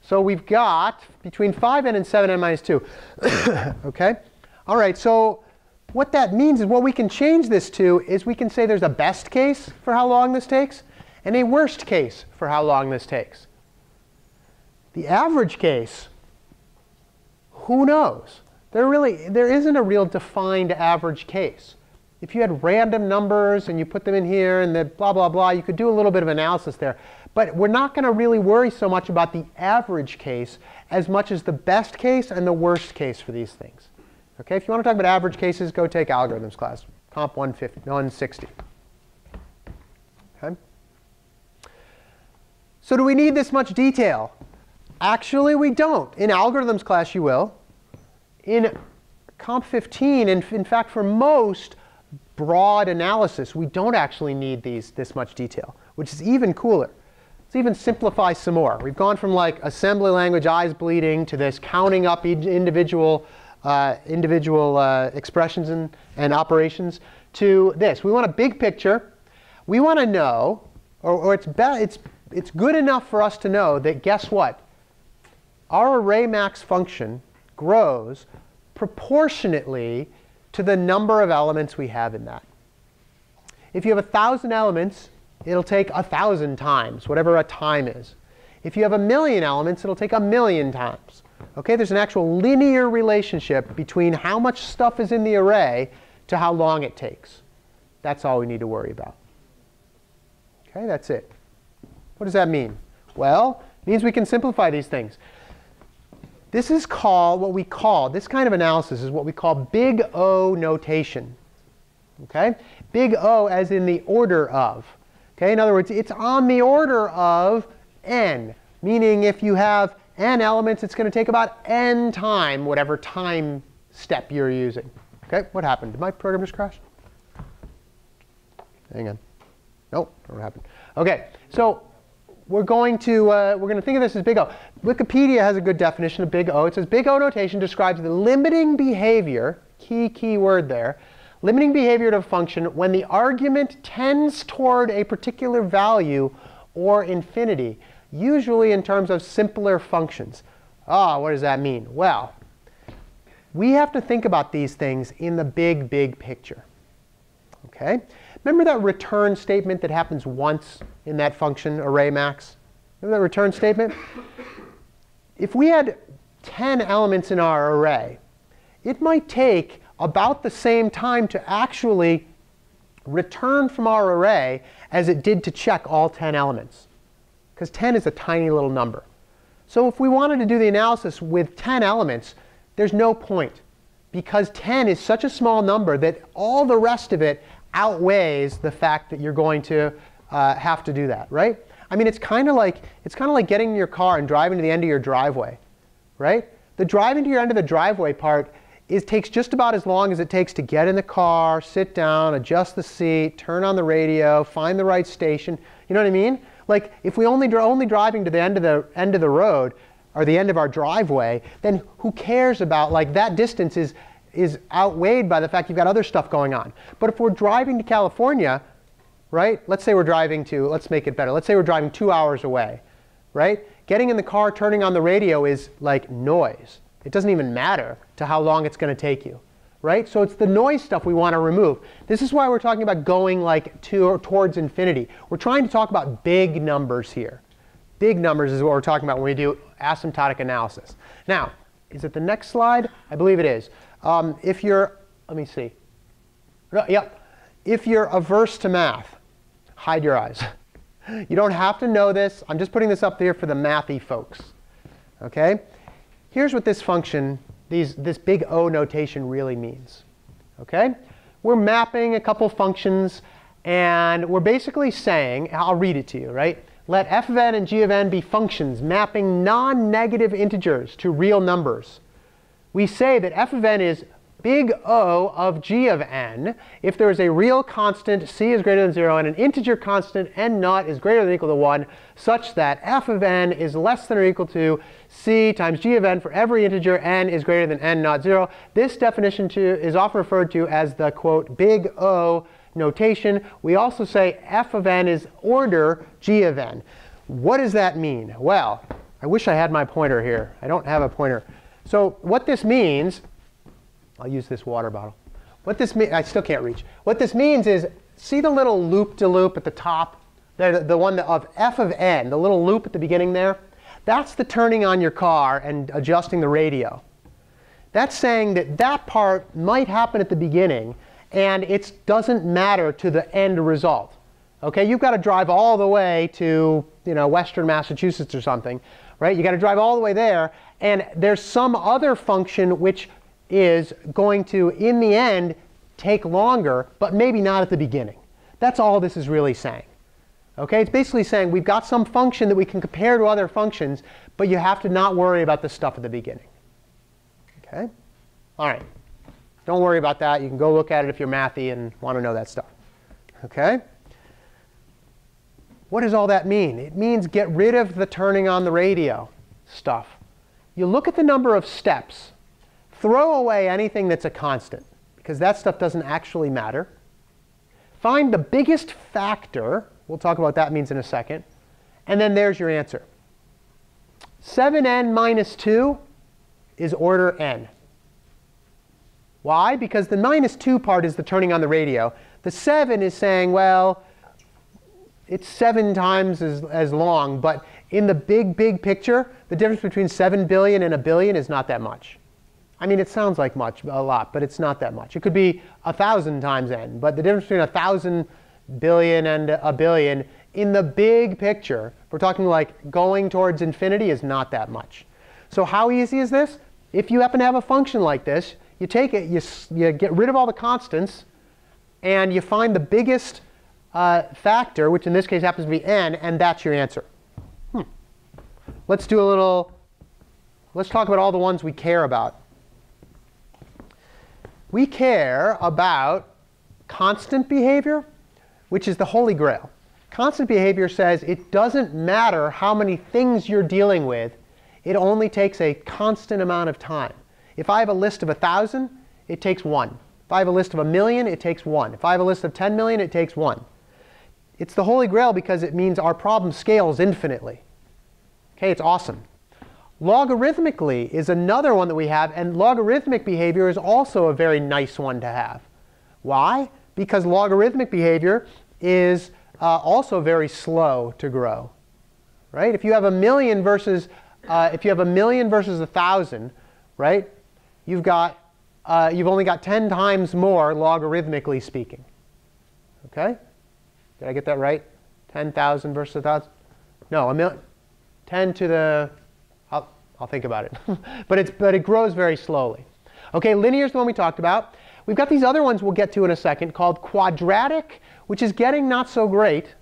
So we've got between 5n and 7n minus 2. OK? All right. So what that means is what we can change this to is we can say there's a best case for how long this takes and a worst case for how long this takes. The average case, who knows? There isn't a real defined average case. If you had random numbers and you put them in here and the blah, blah, blah, you could do a little bit of analysis there. But we're not going to really worry so much about the average case as much as the best case and the worst case for these things. OK, if you want to talk about average cases, go take algorithms class, Comp 160. OK? So do we need this much detail? Actually, we don't. In algorithms class, you will. In Comp 15, and in fact, for most broad analysis, we don't actually need this much detail, which is even cooler. Let's even simplify some more. We've gone from like assembly language eyes bleeding to this counting up individual expressions and operations to this. We want a big picture. We want to know, or it's good enough for us to know that, guess what? Our array max function grows proportionately to the number of elements we have in that. If you have 1,000 elements, it'll take 1,000 times, whatever a time is. If you have 1,000,000 elements, it'll take 1,000,000 times. OK, there's an actual linear relationship between how much stuff is in the array to how long it takes. That's all we need to worry about. OK, that's it. What does that mean? Well, it means we can simplify these things. This is this kind of analysis is what we call big O notation. OK? Big O as in the order of. OK? In other words, it's on the order of n, meaning if you have n elements, it's going to take about n time, whatever time step you're using. OK, what happened? Did my program just crash? Hang on. Nope, what happened? OK, so we're going to think of this as big O. Wikipedia has a good definition of big O. It says big O notation describes the limiting behavior, key word there, limiting behavior to a function when the argument tends toward a particular value or infinity, usually in terms of simpler functions. What does that mean? Well, we have to think about these things in the big picture. OK? Remember that return statement that happens once in that function, array max? Remember that return statement? If we had 10 elements in our array, it might take about the same time to actually return from our array as it did to check all 10 elements. Because 10 is a tiny little number. So if we wanted to do the analysis with 10 elements, there's no point. Because 10 is such a small number that all the rest of it outweighs the fact that you're going to have to do that, right? I mean, it's kind of like getting in your car and driving to the end of your driveway, right? The driving to your end of the driveway part takes just about as long as it takes to get in the car, sit down, adjust the seat, turn on the radio, find the right station. You know what I mean? Like, if we only driving to the end of the road or the end of our driveway, then who cares about, like, that distance is outweighed by the fact you've got other stuff going on. But if we're driving to California, right? Let's say we're driving to, let's make it better. Let's say we're driving 2 hours away, right? Getting in the car, turning on the radio is like noise. It doesn't even matter to how long it's going to take you, right? So it's the noise stuff we want to remove. This is why we're talking about going like towards infinity. We're trying to talk about big numbers here. Big numbers is what we're talking about when we do asymptotic analysis. Now, is it the next slide? I believe it is. If you're, let me see. Yep. If you're averse to math, hide your eyes. You don't have to know this. I'm just putting this up there for the mathy folks. OK? Here's what this function, this big O notation really means. OK? We're mapping a couple functions. And we're basically saying, I'll read it to you, right? Let f of n and g of n be functions mapping non-negative integers to real numbers. We say that f of n is big O of g of n if there is a real constant c is greater than 0 and an integer constant n naught is greater than or equal to 1, such that f of n is less than or equal to c times g of n for every integer n is greater than n naught 0. This definition is often referred to as the, quote, big O notation. We also say f of n is order g of n. What does that mean? Well, I wish I had my pointer here. I don't have a pointer. So what this means, I'll use this water bottle. What this means, I still can't reach. What this means is, see the little loop-de-loop at the top? The one of f of n, the little loop at the beginning there? That's the turning on your car and adjusting the radio. That's saying that that part might happen at the beginning, and it doesn't matter to the end result. OK, you've got to drive all the way to Western Massachusetts or something, right? You've got to drive all the way there. And there's some other function which is going to, in the end, take longer, but maybe not at the beginning. That's all this is really saying. OK, it's basically saying we've got some function that we can compare to other functions, but you have to not worry about the stuff at the beginning. OK? All right. Don't worry about that. You can go look at it if you're mathy and want to know that stuff. OK? What does all that mean? It means get rid of the turning on the radio stuff. You look at the number of steps. Throw away anything that's a constant, because that stuff doesn't actually matter. Find the biggest factor. We'll talk about what that means in a second. And then there's your answer. 7n minus 2 is order n. Why? Because the minus 2 part is the turning on the radio. The 7 is saying, well, it's 7 times as long. But in the big picture, the difference between 7 billion and a billion is not that much. I mean, it sounds like a lot, but it's not that much. It could be 1,000 times n. But the difference between 1,000 billion and a billion, in the big picture, if we're talking like going towards infinity, is not that much. So how easy is this? If you happen to have a function like this, you take it, you get rid of all the constants, and you find the biggest factor, which in this case happens to be n, and that's your answer. Let's talk about all the ones we care about. We care about constant behavior, which is the holy grail. Constant behavior says it doesn't matter how many things you're dealing with. It only takes a constant amount of time. If I have a list of 1,000, it takes 1. If I have a list of 1,000,000, it takes 1. If I have a list of 10 million, it takes 1. It's the holy grail because it means our problem scales infinitely. Okay, it's awesome. Logarithmically is another one that we have, and logarithmic behavior is also a very nice one to have. Why? Because logarithmic behavior is also very slow to grow. Right? If you have 1,000,000 versus 1,000, right? You've only got 10 times more logarithmically speaking. Okay? Did I get that right? 10,000 versus 1,000? No, 10 to the, I'll think about it. but it grows very slowly. Okay, linear is the one we talked about. We've got these other ones we'll get to in a second called quadratic, which is getting not so great,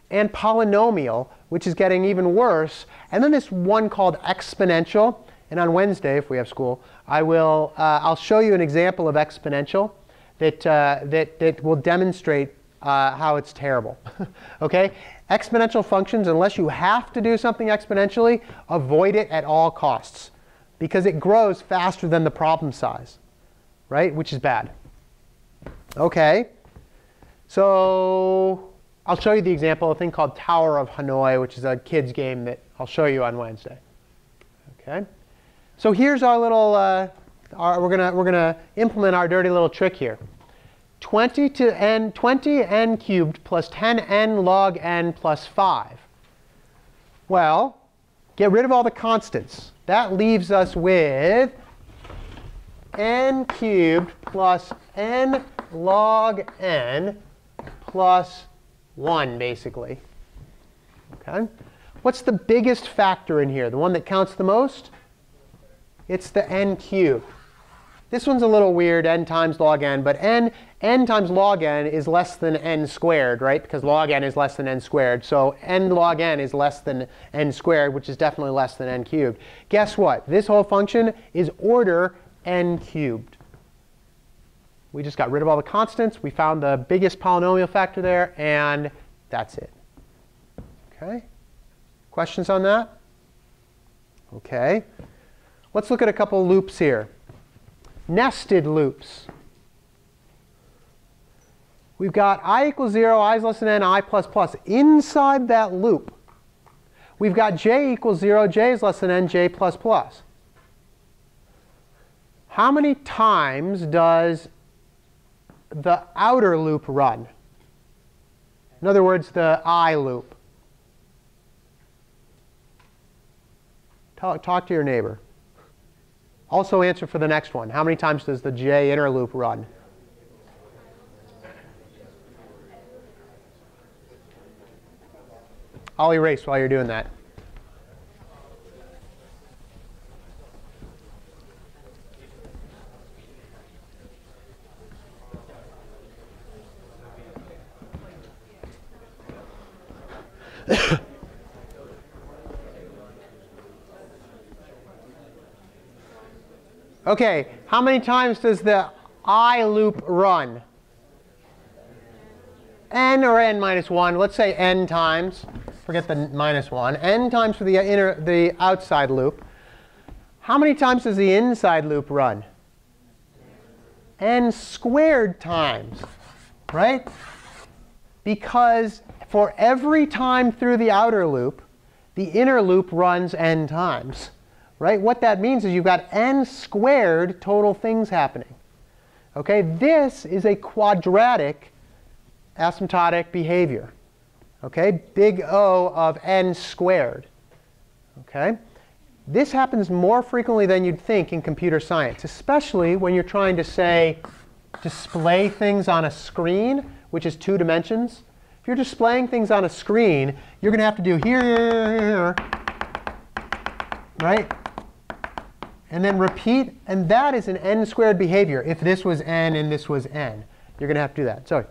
and polynomial, which is getting even worse. And then this one called exponential. And on Wednesday, if we have school, I'll show you an example of exponential that will demonstrate how it's terrible. Okay? Exponential functions, unless you have to do something exponentially, avoid it at all costs, because it grows faster than the problem size, right? Which is bad. Okay. So I'll show you the example of a thing called Tower of Hanoi, which is a kid's game that I'll show you on Wednesday. Okay. So here's our little, we're gonna implement our dirty little trick here. 20 n cubed plus 10n log n plus 5. Well, get rid of all the constants. That leaves us with n cubed plus n log n plus 1, basically. Okay? What's the biggest factor in here? The one that counts the most? It's the n cubed. This one's a little weird, n times log n, but n times log n is less than n squared, right? Because log n is less than n squared. So n log n is less than n squared, which is definitely less than n cubed. Guess what? This whole function is order n cubed. We just got rid of all the constants. We found the biggest polynomial factor there, and that's it. Okay? Questions on that? Okay. Let's look at a couple loops here. Nested loops. We've got I equals 0, I is less than n, I plus plus. Inside that loop, we've got j equals 0, j is less than n, j plus plus. How many times does the outer loop run? In other words, the I loop. Talk to your neighbor. Also answer for the next one. How many times does the j inner loop run? I'll erase while you're doing that. Okay, how many times does the I loop run? N or n minus 1. Let's say n times. Forget the minus 1. N times for the outside loop. How many times does the inside loop run? N squared times, right? Because for every time through the outer loop, the inner loop runs n times. Right? What that means is you've got n squared total things happening. Okay? This is a quadratic asymptotic behavior. Okay? Big O of n squared. Okay? This happens more frequently than you'd think in computer science, especially when you're trying to, say, display things on a screen, which is 2 dimensions. If you're displaying things on a screen, you're going to have to do here, right? And then repeat. And that is an n squared behavior. If this was n and this was n, you're going to have to do that. Sorry.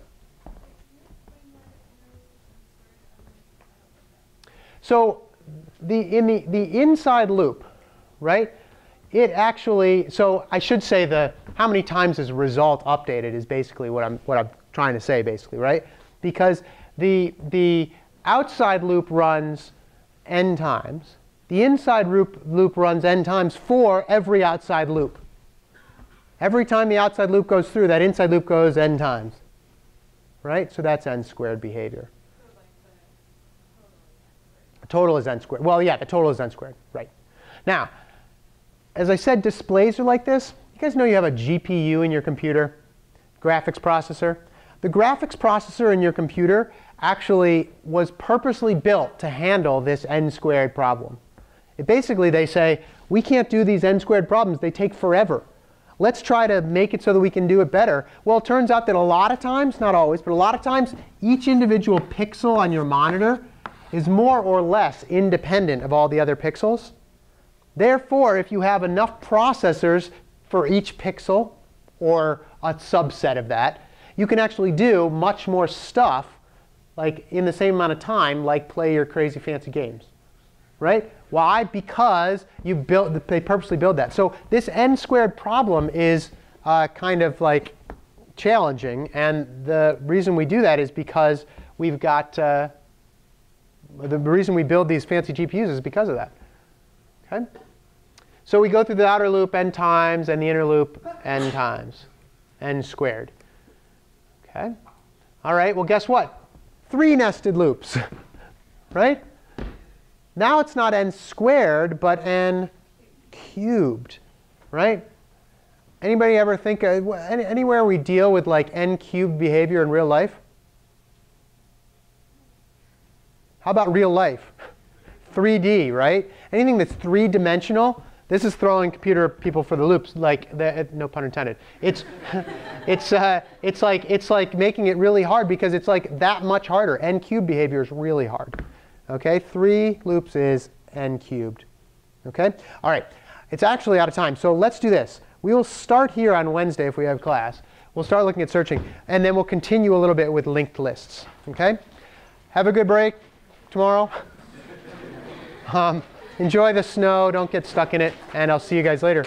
So in the inside loop, right, it actually, so I should say the how many times is a result updated is basically what I'm trying to say, basically, right? Because the outside loop runs n times. The inside loop runs n times for every outside loop. Every time the outside loop goes through, that inside loop goes n times. Right? So that's n squared behavior. The total is n squared. Well, yeah, the total is n squared. Right. Now, as I said, displays are like this. You guys know you have a GPU in your computer, graphics processor. The graphics processor in your computer actually was purposely built to handle this n squared problem. Basically, they say, we can't do these n squared problems. They take forever. Let's try to make it so that we can do it better. Well, it turns out that a lot of times, not always, but a lot of times, each individual pixel on your monitor is more or less independent of all the other pixels. Therefore, if you have enough processors for each pixel, or a subset of that, you can actually do much more stuff like in the same amount of time, like play your crazy fancy games. Right? Why? Because they purposely build that. So this n squared problem is kind of like challenging. And the reason we do that is because we've got the reason we build these fancy GPUs is because of that. Okay? So we go through the outer loop n times and the inner loop n times, n squared. Okay? All right, well, guess what? 3 nested loops. Right? Now it's not n squared, but n cubed. Right? Anybody ever think anywhere we deal with like n cubed behavior in real life? How about real life? 3D, right? Anything that's 3-dimensional. This is throwing computer people for the loops, like no pun intended. It's like making it really hard because it's like that much harder. N cubed behavior is really hard. Okay, 3 loops is n cubed. Okay, all right. It's actually out of time, so let's do this. We will start here on Wednesday if we have class. We'll start looking at searching, and then we'll continue a little bit with linked lists. Okay, have a good break tomorrow. Enjoy the snow. Don't get stuck in it. And I'll see you guys later.